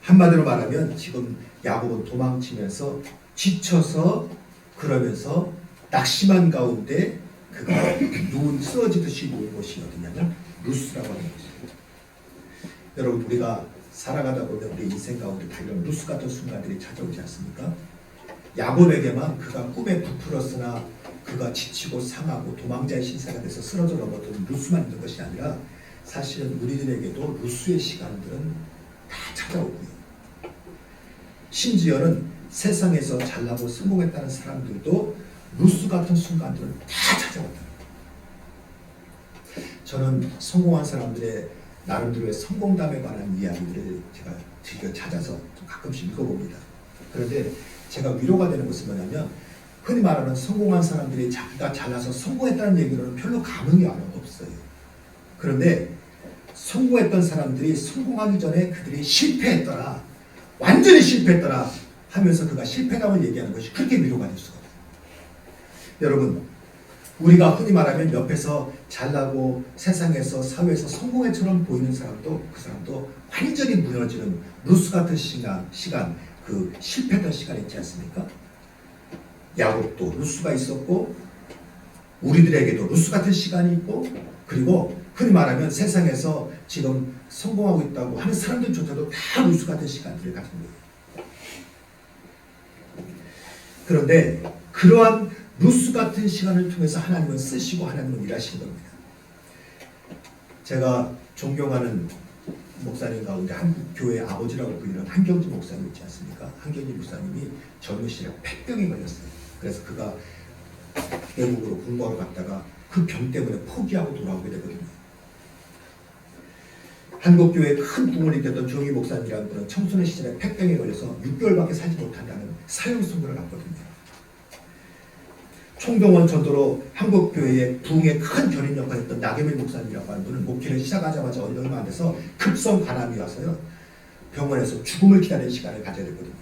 한마디로 말하면 지금 야곱은 도망치면서 지쳐서 그러면서 낙심한 가운데 그가 쓰러지듯이 누운 곳이 어디냐면 루스라고 하는 것입니다. 여러분, 우리가 살아가다 보면 우리 인생 가운데 다 이런 루스 같은 순간들이 찾아오지 않습니까? 야곱에게만 그가 꿈에 부풀었으나 그가 지치고 상하고 도망자의 신세가 돼서 쓰러져 넘어졌던 루스만 있는 것이 아니라 사실은 우리들에게도 루스의 시간들은 다 찾아오고요. 심지어는 세상에서 잘나고 성공했다는 사람들도 루스 같은 순간들은 다 찾아왔다. 저는 성공한 사람들의 나름대로의 성공담에 관한 이야기들을 제가 즐겨 찾아서 좀 가끔씩 읽어봅니다. 그런데 제가 위로가 되는 것은 뭐냐면 흔히 말하는 성공한 사람들이 자기가 잘나서 성공했다는 얘기로는 별로 감흥이 없어요. 그런데 성공했던 사람들이 성공하기 전에 그들이 실패했더라, 완전히 실패했더라 하면서 그가 실패담을 얘기하는 것이 그렇게 위로가 될 수가 없어요. 여러분, 우리가 흔히 말하면 옆에서 잘나고 세상에서 사회에서 성공회처럼 보이는 사람도 그 사람도 완전히 무너지는 루스 같은 시간 그 실패했던 시간이 있지 않습니까? 야곱도 루스가 있었고 우리들에게도 루스 같은 시간이 있고 그리고 흔히 말하면 세상에서 지금 성공하고 있다고 하는 사람들조차도 다 루스 같은 시간들을 가진 거예요. 그런데 그러한 루스 같은 시간을 통해서 하나님은 쓰시고 하나님은 일하시는 겁니다. 제가 존경하는 목사님 가운데 한국 교회 아버지라고 불리는 한경진 목사님 있지 않습니까? 한경진 목사님이 젊은 시절에 폐병에 걸렸어요. 그래서 그가 외국으로 공부하러 갔다가 그 병 때문에 포기하고 돌아오게 되거든요. 한국 교회에 큰 부흥을 일으켰던 조용희 목사님이라는 분은 청소년 시절에 폐병에 걸려서 6개월밖에 살지 못한다는 사형 선고를 났거든요. 총동원 전도로 한국교회의 부흥에 큰 견인 역할을 했던 나경일 목사님이라고 하는 분은 목회를 시작하자마자 얼마 안 돼서 급성 간암이 와서요 병원에서 죽음을 기다리는 시간을 가져야 되거든요.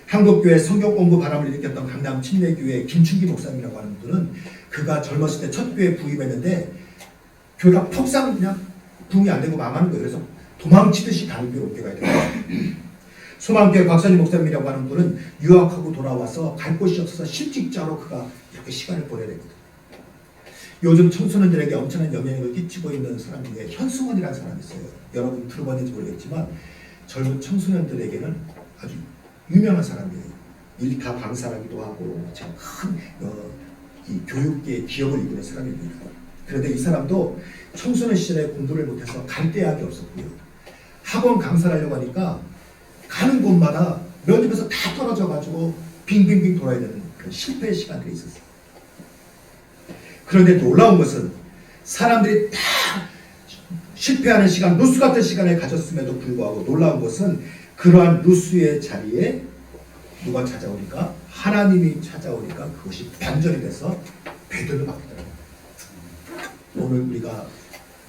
한국교회 성경 공부 바람을 일으켰던 강남 침례교회 김춘기 목사님이라고 하는 분은 그가 젊었을 때 첫 교회에 부임했는데 교회가 폭삭 그냥 부흥이 안 되고 망하는 거예요. 그래서 도망치듯이 다른 교회로 옮겨가야 돼요. 소망교회 박선희 목사님이라고 하는 분은 유학하고 돌아와서 갈 곳이 없어서 실직자로 그가 이렇게 시간을 보내야 되거든요. 요즘 청소년들에게 엄청난 영향력을 끼치고 있는 사람 중에 현승원이라는 사람이 있어요. 여러분 들어봤는지 모르겠지만 젊은 청소년들에게는 아주 유명한 사람이에요. 일타 강사라기도 하고 참 큰 이 교육계의 기업을 이루는 사람입니다. 그런데 이 사람도 청소년 시절에 공부를 못해서 갈 대학이 없었고요. 학원 강사를 하려고 하니까 가는 곳마다 면접에서 다 떨어져가지고 빙빙빙 돌아야 되는 그런 실패의 시간들이 있었어요. 그런데 놀라운 것은 사람들이 다 실패하는 시간, 누수 같은 시간을 가졌음에도 불구하고 놀라운 것은 그러한 누수의 자리에 누가 찾아오니까? 하나님이 찾아오니까 그것이 반전이 돼서 베드로 바뀌더라고요. 오늘 우리가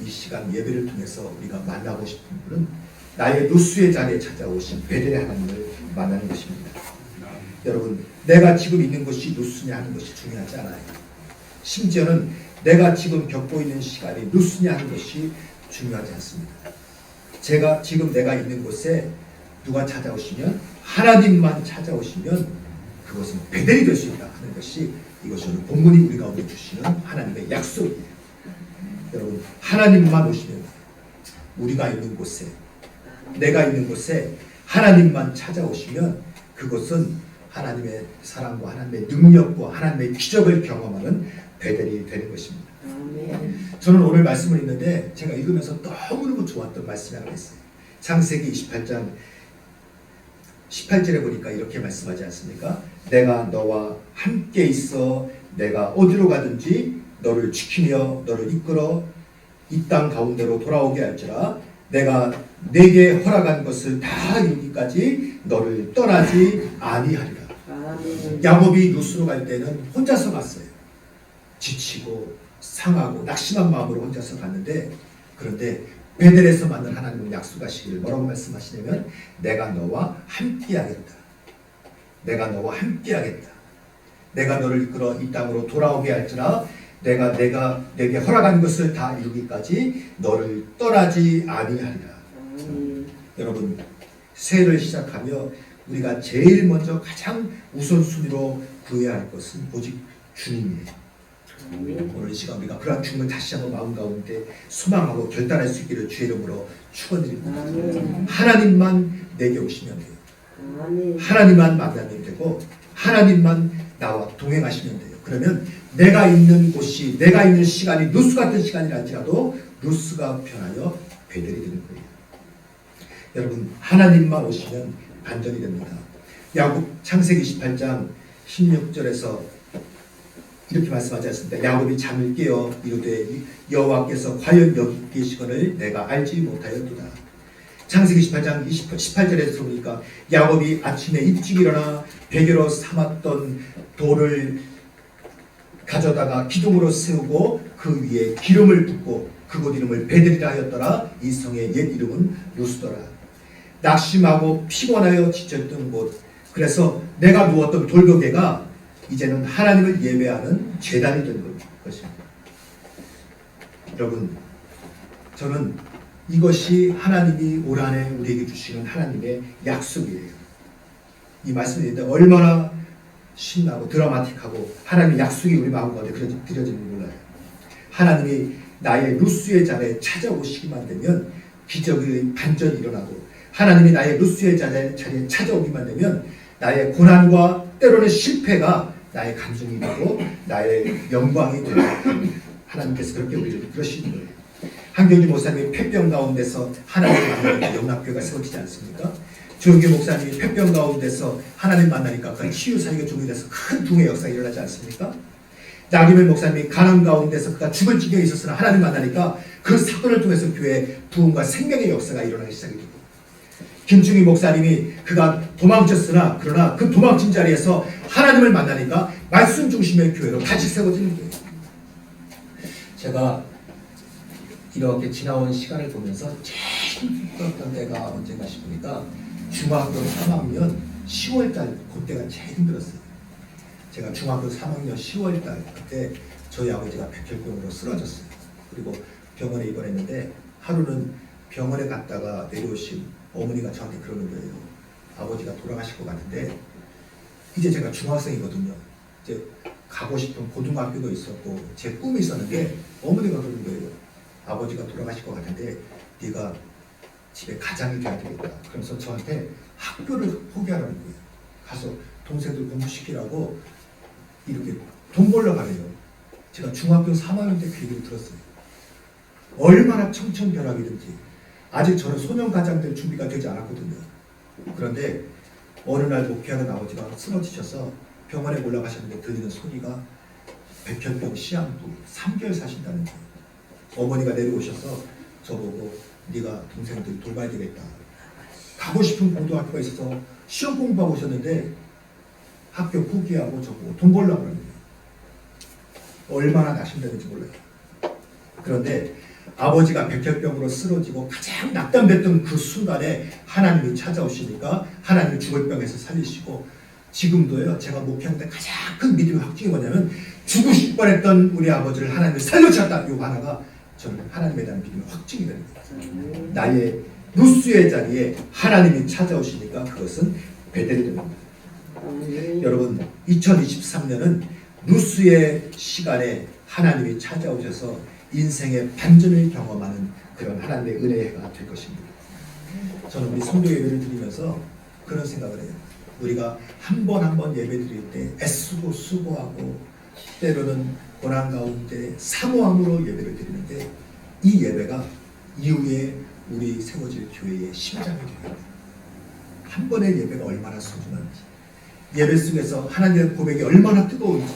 이 시간 예배를 통해서 우리가 만나고 싶은 분은 나의 누수의 자리에 찾아오신 베델의 하나님을 만나는 것입니다. 여러분, 내가 지금 있는 것이 누수냐 하는 것이 중요하지 않아요. 심지어는 내가 지금 겪고 있는 시간이 누수냐 하는 것이 중요하지 않습니다. 내가 있는 곳에 누가 찾아오시면, 하나님만 찾아오시면 그것은 베델이 될 수 있다 하는 것이, 이것이 오늘 본문이 우리가 오늘 주시는 하나님의 약속이에요. 여러분, 하나님만 오시면, 우리가 있는 곳에, 내가 있는 곳에 하나님만 찾아오시면 그것은 하나님의 사랑과 하나님의 능력과 하나님의 기적을 경험하는 베델이 되는 것입니다. 저는 오늘 말씀을 읽는데 제가 읽으면서 너무너무 좋았던 말씀이 하나 있어요. 창세기 28장 18절에 보니까 이렇게 말씀하지 않습니까? 내가 너와 함께 있어 내가 어디로 가든지 너를 지키며 너를 이끌어 이 땅 가운데로 돌아오게 할지라. 내가 내게 허락한 것을 다 이루기까지 너를 떠나지 아니하리라. 야곱이 루스로 갈 때는 혼자서 갔어요. 지치고 상하고 낙심한 마음으로 혼자서 갔는데, 그런데 베델에서 만난 하나님은 약속하시기를 뭐라고 말씀하시냐면, 내가 너와 함께하겠다. 내가 너와 함께하겠다. 내가 너를 이끌어 이 땅으로 돌아오게 할지라. 내가 내게 허락한 것을 다 이루기까지 너를 떠나지 아니하리라. 여러분, 새해를 시작하며 우리가 제일 먼저 가장 우선순위로 구해야 할 것은 오직 주님이에요. 오늘 이 시간 우리가 그러한 주님을 다시 한번 마음 가운데 소망하고 결단할 수 있기를 주의 이름으로 축원드립니다. 하나님만 내게 오시면 돼요. 하나님만 만나면 되고 하나님만 나와 동행하시면 돼요. 그러면 내가 있는 곳이, 내가 있는 시간이 루스 같은 시간이랄지라도 루스가 변하여 베델이 되는 거예요. 여러분, 하나님만 오시면 반전이 됩니다. 야곱 창세기 28장 16절에서 이렇게 말씀하지 않습니까? 야곱이 잠을 깨어 이르되 여호와께서 과연 여기 계시거늘 내가 알지 못하였도다. 창세기 18장 18절에서 보니까 야곱이 아침에 일찍 일어나 베개로 삼았던 돌을 가져다가 기둥으로 세우고 그 위에 기름을 붓고 그곳 이름을 베델이라 하였더라. 이 성의 옛 이름은 루스더라. 낙심하고 피곤하여 지쳤던 곳, 그래서 내가 누웠던 돌벽에가 이제는 하나님을 예배하는 제단이 된 것입니다. 여러분, 저는 이것이 하나님이 올 한해 우리에게 주시는 하나님의 약속이에요. 이 말씀을 듣는데 얼마나 신나고 드라마틱하고 하나님의 약속이 우리 마음 가운데 드려지는지 몰라요. 하나님이 나의 루스의 자리에 찾아오시기만 되면 기적의 반전이 일어나고, 하나님이 나의 루스의 자리에 찾아오기만 되면 나의 고난과 때로는 실패가 나의 감정이 되고 나의 영광이 되고, 하나님께서 그렇게 우리를 그러시는 거예요. 한경주 목사님이 폐병 가운데서 하나님을 만나니까 영락교회가 세워지지 않습니까? 조용기 목사님이 폐병 가운데서 하나님 만나니까 그 치유 사역의 종이 돼서 큰 붕의 역사가 일어나지 않습니까? 나기면 목사님이 가난 가운데서 그가 죽을 지경에 있었으나 하나님 만나니까 그 사건을 통해서 교회에 부흥과 생명의 역사가 일어나기 시작이 되고, 김충희 목사님이 그가 도망쳤으나 그러나 그 도망친 자리에서 하나님을 만나니까 말씀 중심의 교회로 다시 세워지는 거예요. 제가 이렇게 지나온 시간을 보면서 제일 힘들었던 때가 언젠가 싶으니까 중학교 3학년 10월달 그때가 제일 힘들었어요. 제가 중학교 3학년 10월달 그때 저희 아버지가 백혈병으로 쓰러졌어요. 그리고 병원에 입원했는데 하루는 병원에 갔다가 내려오신 어머니가 저한테 그러는 거예요. 아버지가 돌아가실 것 같은데, 이제 제가 중학생이거든요. 이제 가고 싶은 고등학교도 있었고 제 꿈이 있었는데 어머니가 그러는 거예요. 아버지가 돌아가실 것 같은데 네가 집에 가장이 돼야 되겠다. 그러면서 저한테 학교를 포기하라는 거예요. 가서 동생들 공부시키라고 이렇게 돈 벌러 가래요. 제가 중학교 3학년 때 그 얘기를 들었어요. 얼마나 청천벽력이든지, 아직 저는 소년가장 될 준비가 되지 않았거든요. 그런데 어느 날 목회하던 아버지가 쓰러지셔서 병원에 올라가셨는데 들리는 소리가 백혈병 시한부 3개월 사신다는 거예요. 어머니가 내려오셔서 저보고 네가 동생들 돌봐야 되겠다. 가고 싶은 고등학교가 있어서 시험 공부하고 오셨는데 학교 포기하고 저보고 돈 벌려고 그러는 거예요. 얼마나 낙심되는지 몰라요. 그런데 아버지가 백혈병으로 쓰러지고 가장 낙담됐던 그 순간에 하나님이 찾아오시니까 하나님이 죽을 병에서 살리시고, 지금도요 제가 목회하는데 가장 큰 믿음의 확증이 뭐냐면 죽으실 뻔했던 우리 아버지를 하나님이 살려주셨다. 이 하나가 저는 하나님에 대한 믿음의 확증이 되는 거예요. 나의 루스의 자리에 하나님이 찾아오시니까 그것은 베델이 됩니다. 여러분 2023년은 루스의 시간에 하나님이 찾아오셔서 인생의 반전을 경험하는 그런 하나님의 은혜의 해가 될 것입니다. 저는 우리 성도 예배를 드리면서 그런 생각을 해요. 우리가 한 번 한 번 예배 드릴 때 애쓰고 수고하고 때로는 고난 가운데 사모함으로 예배를 드리는데, 이 예배가 이후에 우리 세워질 교회의 심장이 돼요. 한 번의 예배가 얼마나 소중한지, 예배 속에서 하나님의 고백이 얼마나 뜨거운지,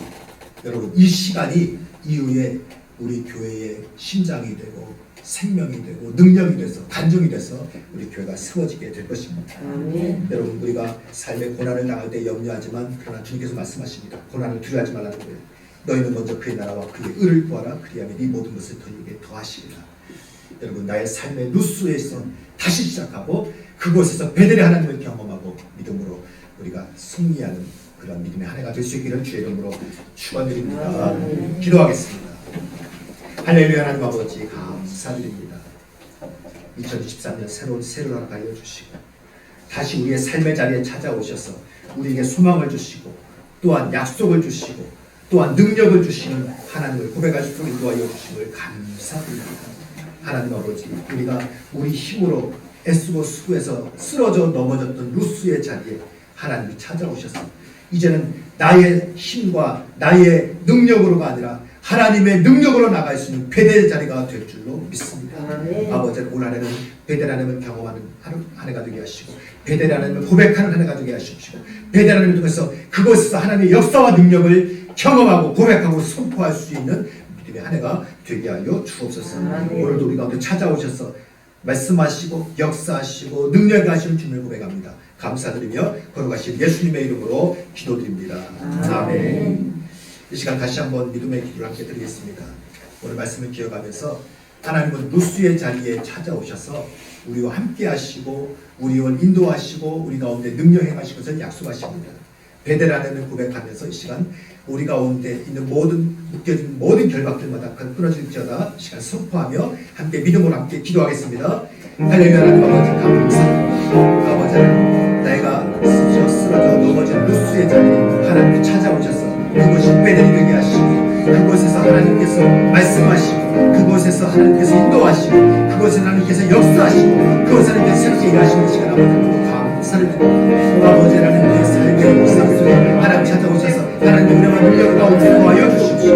여러분 이 시간이 이후에 우리 교회의 심장이 되고 생명이 되고 능력이 돼서 간종이 돼서 우리 교회가 세워지게 될 것입니다. 여러분 우리가 삶의 고난을 당할 때 염려하지만, 그러나 주님께서 말씀하십니다. 고난을 두려워하지 말라는 거예요. 너희는 먼저 그의 나라와 그의 의를 구하라. 그리하면 이 모든 것을 너희에게 더하시리라. 여러분 나의 삶의 루스에서 다시 시작하고 그곳에서 베델의 하나님을 경험하고 믿음으로 우리가 승리하는 그런 믿음의 한 해가 될 수 있기를 주의 이름으로 축원드립니다. 기도하겠습니다. 할렐루야. 하나님 아버지 감사드립니다. 2023년 새로운 새를 허락하여 주시고 다시 우리의 삶의 자리에 찾아오셔서 우리에게 소망을 주시고 또한 약속을 주시고 또한 능력을 주시는 하나님을 고백할 수 있도록 인도하여 주심을 감사드립니다. 하나님 아버지, 우리가 우리 힘으로 애쓰고 수고해서 쓰러져 넘어졌던 루스의 자리에 하나님이 찾아오셔서 이제는 나의 힘과 나의 능력으로가 아니라 하나님의 능력으로 나갈 수 있는 베델의 자리가 될 줄로 믿습니다. 아버지, 올 한 해는 베델 하나님을 경험하는 한 해가 되게 하시고 베델 하나님을 고백하는 한 해가 되게 하시고 베델 하나님을 통해서 그곳에서 하나님의 역사와 능력을 경험하고 고백하고 선포할 수 있는 믿음의 한 해가 되게 하여 주옵소서. 오늘도 우리 가운데 찾아오셔서 말씀하시고 역사하시고 능력하시는 주님을 고백합니다. 감사드리며 걸어가신 예수님의 이름으로 기도드립니다. 아멘. 이 시간 다시 한번 믿음의 기도를 함께 드리겠습니다. 오늘 말씀을 기억하면서 하나님은 루스의 자리에 찾아오셔서 우리와 함께 하시고 우리와 인도하시고 우리 가운데 능력 행하실 것을 약속하십니다. 베델 하나님을 고백하면서 이 시간 우리 가운데 있는 모든 묶여진 모든 결박들마다 끊어질지어다 시간 선포하며 함께 믿음으로 함께 기도하겠습니다. 할렐루야. 하나님 아버지 감사합니다. 아버지, 내가 쓰러져 넘어진 루스의 자리에 하나님이 찾아오셔서 그것이 베델이 되게 하시고 그곳에서 하나님께서 말씀하시고 그곳에서 하나님께서 인도하시고 그곳에서 하나님께서 역사하시고 그곳에서 하나님께서 새롭게 일하시는 시간 아버지 감사드립니다. 아버지, 하나님의 삶의 일상 속에 하나님 찾아오셔서 하나님의 은혜와 능력을 가운데 도와여 주십시오.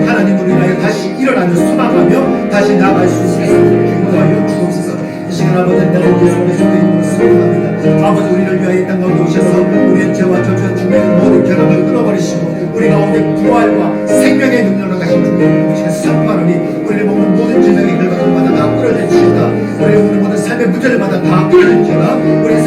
하나님 우리 나에 다시 일어나며 소망하며 다시 나아갈 수 있는 것을 도와여 주옵소서. 이 시간 아버지, 나를 위해서 우리 주님의 이름으로 수고합니다. 아버지, 우리를 위하여 이 땅 가운데 오셔서 우리의 죄와 저주와 죽음의 모든 결함을 끊어버리시고 우리 가운데 부활과 생명의 능력을 가신 주님 시간 선포하노니 우리를 먹는 모든 죄명의 결과들마다 다 끊어질지어다. 우리를 먹는 모든 삶의 문제들마다 다 끊어질지어다. 우리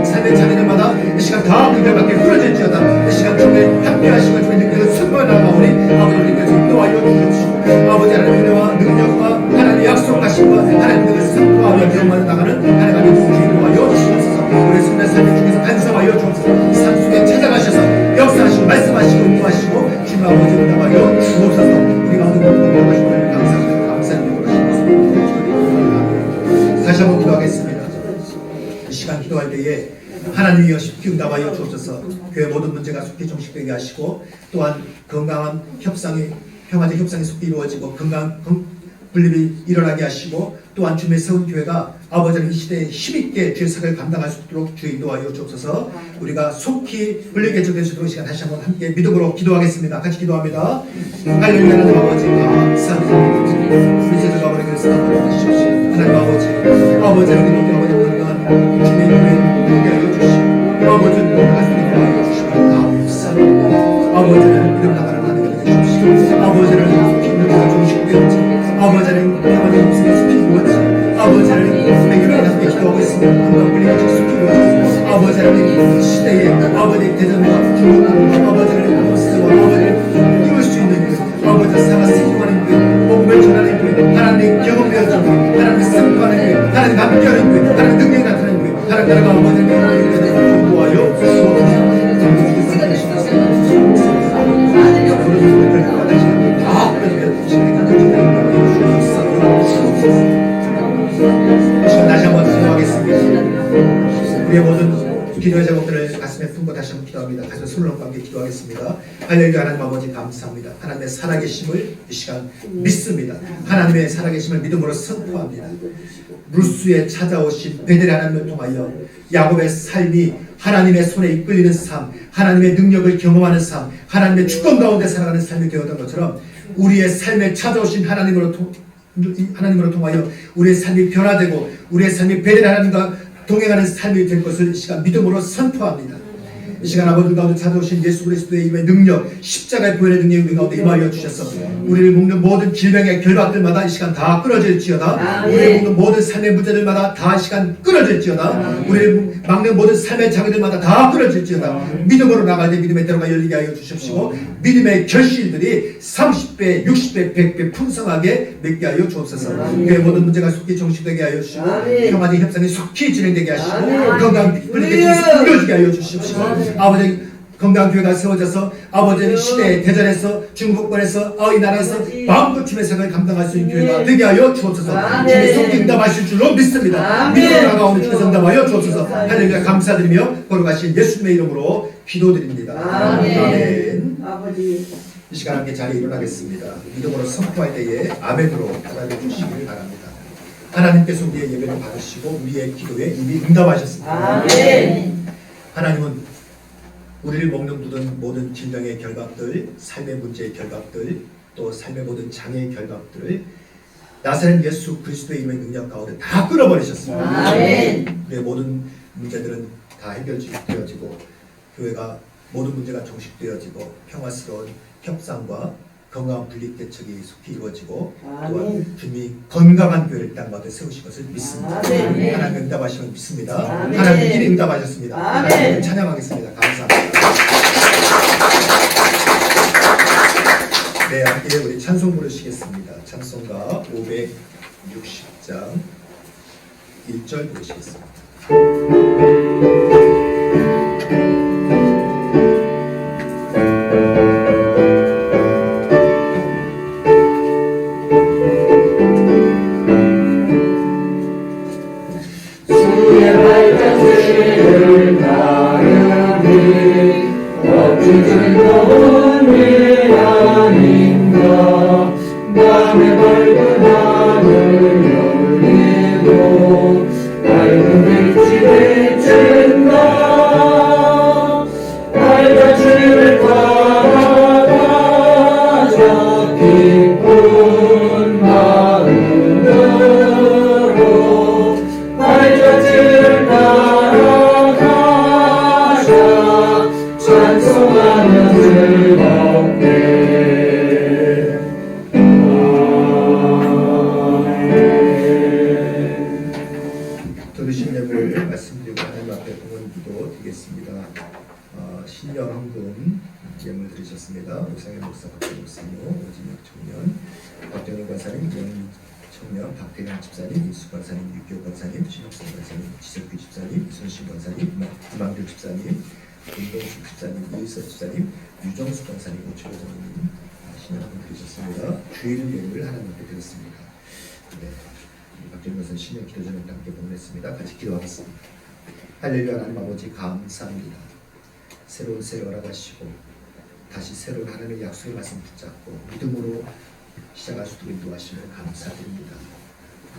삶의 자리들마다 이 시간 다 그들밖에 끊어질지어다. 이 시간 주님의 함께 하시고 주님의 능력을 선포해 나가오니 아버지, 우리께서 인도하여 주옵시고 아버지, 하나님의 은혜와 능력과 하나님의 약속하심과 하나님의 능력을 선포하며 경험하여 나가는 하나님의 주님 인도하여 주옵소서. 우리 삶의 중에서 간섭하여 주옵소서. 삶 속에 찾아가셔서 역사하시고 말씀하시고 인도하시고 주님 아버지 인도하여 주옵소서. 우리가 오늘 인도하시고 감사드리고 다시 한번 기도하겠습니다. 이 시간 기도할 때에 하나님이여 쉽게 응답하여 주옵소서. 교회 모든 문제가 속히 종식되게 하시고 또한 건강한 협상이 평화적 협상이 속히 이루어지고 건강한 분립이 일어나게 하시고 또한 주님의 세운 교회가 아버지는 이 시대에 힘있게 주의 사역을 감당할 수 있도록 주의 인도하여 주옵소서. 우리가 속히 분리게 될 수 있도록 시간 다시 한번 함께 믿음으로 기도하겠습니다. 같이 기도합니다. 할렐루야. 하나님 아버지 감사합니다. 우리 제자가 아버지께서 사랑하시옵시고 하나님 아버지 우리 모두 아버지 건강한 주님의 교회 누게 하여 주시고 아버지는 할 수 있게 하여 주시고 감사합니다. 아버지는 이름 나가는 하나님을 해주십시오. 아버지는 속히 능력을 주시고 아버지는 평안의 음성에 속히 이루어지고 때에 아버지 대전과 중국 아버지를 모습과 아버지를 이룰 수 있는 그 아버지 살아 생존하는 그 복음을 전하는 그 하나님의 경험되어진 그 하나님의 승부하는 그 하나님 함께하는 그 하나님 능력이 나타나는 그 하나님 나라가 아버지를 공부하여 다시 한번 기도하겠습니다. 우리의 모든 기도의 제목들을 가슴에 품고 다시 한번 기도합니다. 가슴에 손을 얹고 함께 기도하겠습니다. 할렐루야. 하나님 아버지 감사합니다. 하나님의 살아계심을 이 시간 믿습니다. 하나님의 살아계심을 믿음으로 선포합니다. 루스에 찾아오신 베델의 하나님을 통하여 야곱의 삶이 하나님의 손에 이끌리는 삶, 하나님의 능력을 경험하는 삶, 하나님의 주권 가운데 살아가는 삶이 되었던 것처럼 우리의 삶에 찾아오신 하나님으로 통하여 우리의 삶이 변화되고 우리의 삶이 베델의 하나님과 동행하는 삶이 될 것을 이 시간 믿음으로 선포합니다. 이 시간 아버지 가운데 찾아오신 예수 그리스도의 임의 능력, 십자가의 보혈의 능력이 우리 가운데 임하여 주셔서 우리를 묶는 모든 질병의 결박들마다 이 시간 다 끊어질지어다. 우리를 묶는 모든 삶의 문제들마다 다 이 시간 끊어질지어다. 우리를 막는 모든 삶의 장애들마다 다 끊어질지어다. 믿음으로 나갈 때 믿음의 대로가 열리게 하여 주십시고 믿음의 결실들이 30배, 60배, 100배 풍성하게 맺게 하여 주옵소서. 그의 모든 문제가 속히 정식되게 하여 주시고 평화적인 협상이 속히 진행되게 하시고 건강 분리되게 이루어지게 하여 주십시오. 아버지 건강 교회가 세워져서 아버지의 시대의 대전에서 중국권에서 이 나라에서 마음껏 주의 생각을 감당할 수 있는 교회가 되게 하여 주옵소서. 주의 속히 응답하실 줄로 믿습니다. 믿음으로 나가오는 주께서 응답하여 주옵소서. 할렐루야. 감사드리며 걸어가신 예수님의 이름으로 기도드립니다. 아멘. 아버지 이 시간 함께 자리에 일어나겠습니다. 믿음으로 선포할 때에 아멘으로 받아들여 주시길 바랍니다. 하나님께서 우리의 예배를 받으시고 우리의 기도에 이미 응답하셨습니다. 아멘. 하나님은 우리를 먹는 모든 질병의 결박들, 삶의 문제의 결박들, 또 삶의 모든 장애의 결박들을 나사렛 예수 그리스도의 이름의 능력 가운데 다 끊어버리셨습니다. 아멘. 우리의 모든 문제들은 다 해결되어지고 교회가 모든 문제가 종식되어지고 평화스러운 협상과 건강한 분립 대책이 속히 이루어지고 또한 주님이 건강한 교회를 땅 가운데 세우실 것을 믿습니다. 하나님 응답하시면 믿습니다. 하나님 일이 응답하셨습니다. 하나님을 찬양하겠습니다. 감사합니다. 네, 함께 우리 찬송 부르시겠습니다. 찬송가 560장 1절 부르시겠습니다. 들으신 예물 말씀드리고 하나님 앞에 응원기도 드리겠습니다. 신년헌금 예물 드리셨습니다. 오상현 목사, 박정희 목사님, 오진혁 청년, 박정희 권사님, 이영 청년, 박태경 집사님, 이수 권사님, 육교 권사님, 신혁선 권사님, 지석규 집사님, 이순신 권사님, 이만규 집사님, 김동숙 집사님, 이의서 집사님, 유정수 권사님, 오철호 장로님 신년헌금 드리셨습니다. 주일 예물 하나님 앞에 드렸습니다. 네. 박정희 권사님 신년 기도전을 함께 보냈습니다. 같이 기도하겠습니다. 할렐루야. 하나님 아버지 감사합니다. 새로운 새로 허락하시고 다시 새로운 하나님의 약속의 말씀 붙잡고 믿음으로 시작할 수 있도록 인도하심을 감사드립니다.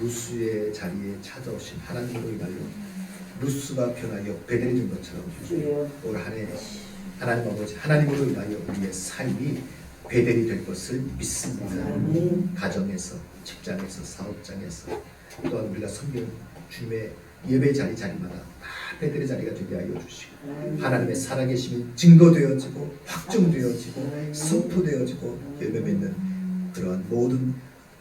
루스의 자리에 찾아오신 하나님으로 인하여 루스가 변하여 베델이 된 것처럼 올 한 해 하나님 아버지 하나님으로 인하여 우리의 삶이 베델이 될 것을 믿습니다. 가정에서, 직장에서, 사업장에서 또한 우리가 섬기는 주님의 예배 자리마다 다 베델의 자리가 되게 하여 주시고 하나님의 살아계심이 증거되어지고 확정되어지고 선포되어지고 열매 맺는 그러한 모든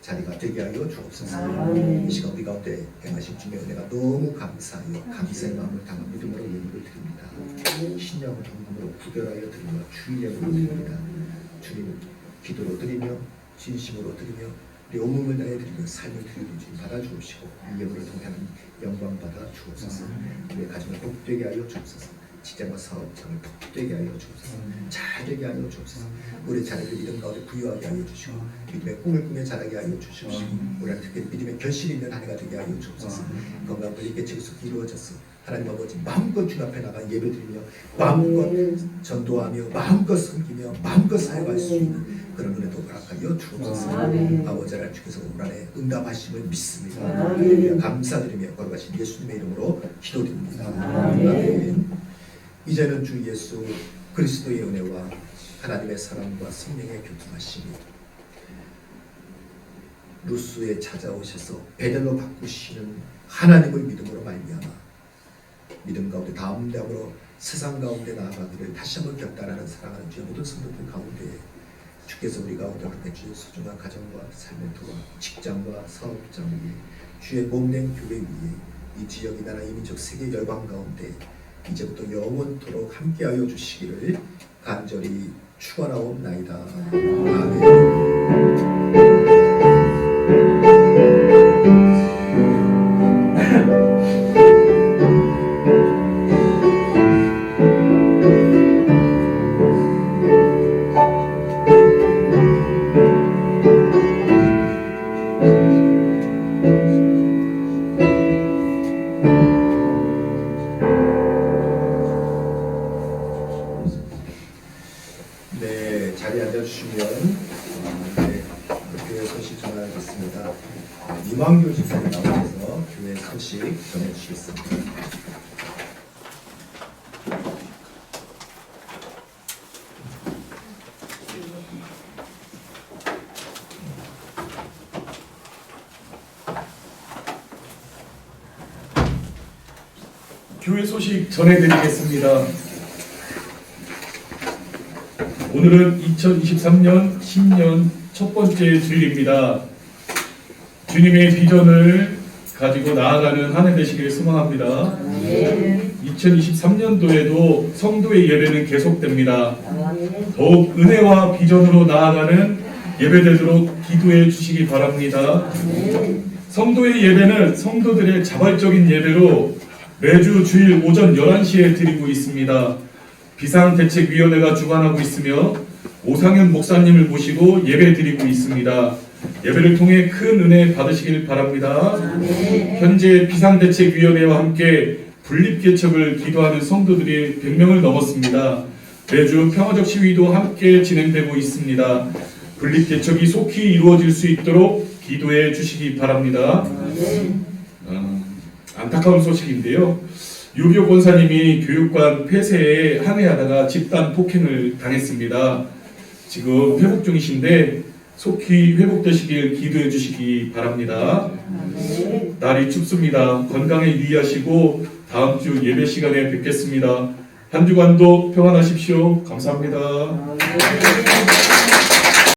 자리가 되게 하여 주옵소서. 아멘. 이 시간 우리 가운데 행하신 주님의 은혜가 너무 감사하여 감사의 마음을 담아 믿음으로 예물을 드립니다. 신령을 헌금으로 구별하여 드리며 주의 예물을 드립니다. 주님 기도로 드리며 진심으로 드리며 우리 온몸을 다해 드리며 삶을 드리는 주님 받아주옵시고 이 예물을 통해 하는 영광 받아 주옵소서. 우리의 가정을 복되게 하여 주옵소서. 직장과 사업장을 복되게 하여 주옵소서. 잘 되게 하여 주옵소서. 우리 자녀들 믿음 가운데 부유하게 하여 주시고 믿음의 꿈을 꾸며 자라게 하여 주시고 우리한테 특별히 믿음의 결실이 있는 한 해가 되게 하여 주옵소서. 건강 관리 개체에서 이루어졌어. 하나님 아버지 마음껏 주 앞에 나가 예배드리며 마음껏 전도하며 마음껏 섬기며 마음껏 사역할 수 있는 그런 은혜도 허락하여 주옵소서. 아버지 하나님 주께서 오늘 안에 응답하심을 믿습니다. 감사드리며 거룩하신 예수님의 이름으로 기도드립니다. 아멘. 이제는 주 예수 그리스도의 은혜와 하나님의 사랑과 성령의 교통하심이 루스에 찾아오셔서 베델로 바꾸시는 하나님을 믿음으로 말미암아 믿음 가운데 다음으로 세상 가운데 나아가기를 다시 한번 결단하는 사랑하는 주의 모든 성도들 가운데 주께서 우리 가운데 함께 주의 소중한 가정과 삶의 도와 직장과 사업장 위에 주의 몸된 교회 위에 이 지역, 이 나라, 이 민족, 세계 열방 가운데 이제부터 영원토록 함께하여 주시기를 간절히 축원하옵나이다. 네, 자리에 앉아주시면 교회 소식 전하겠습니다. 이만교 집사님 나오셔서 교회 소식 전해주시겠습니다. 교회 소식 전해드리겠습니다. 오늘은 2023년 신년 첫 번째 주일입니다. 주님의 비전을 가지고 나아가는 한 해 되시길 소망합니다. 2023년도에도 성도의 예배는 계속됩니다. 더욱 은혜와 비전으로 나아가는 예배되도록 기도해 주시기 바랍니다. 성도의 예배는 성도들의 자발적인 예배로 매주 주일 오전 11시에 드리고 있습니다. 비상대책위원회가 주관하고 있으며 오상현 목사님을 모시고 예배 드리고 있습니다. 예배를 통해 큰 은혜 받으시길 바랍니다. 현재 비상대책위원회와 함께 분립개척을 기도하는 성도들이 100명을 넘었습니다. 매주 평화적 시위도 함께 진행되고 있습니다. 분립개척이 속히 이루어질 수 있도록 기도해 주시기 바랍니다. 안타까운 소식인데요. 유교 권사님이 교육관 폐쇄에 항해하다가 집단 폭행을 당했습니다. 지금 회복 중이신데 속히 회복되시길 기도해 주시기 바랍니다. 날이 춥습니다. 건강에 유의하시고 다음 주 예배 시간에 뵙겠습니다. 한 주간도 평안하십시오. 감사합니다.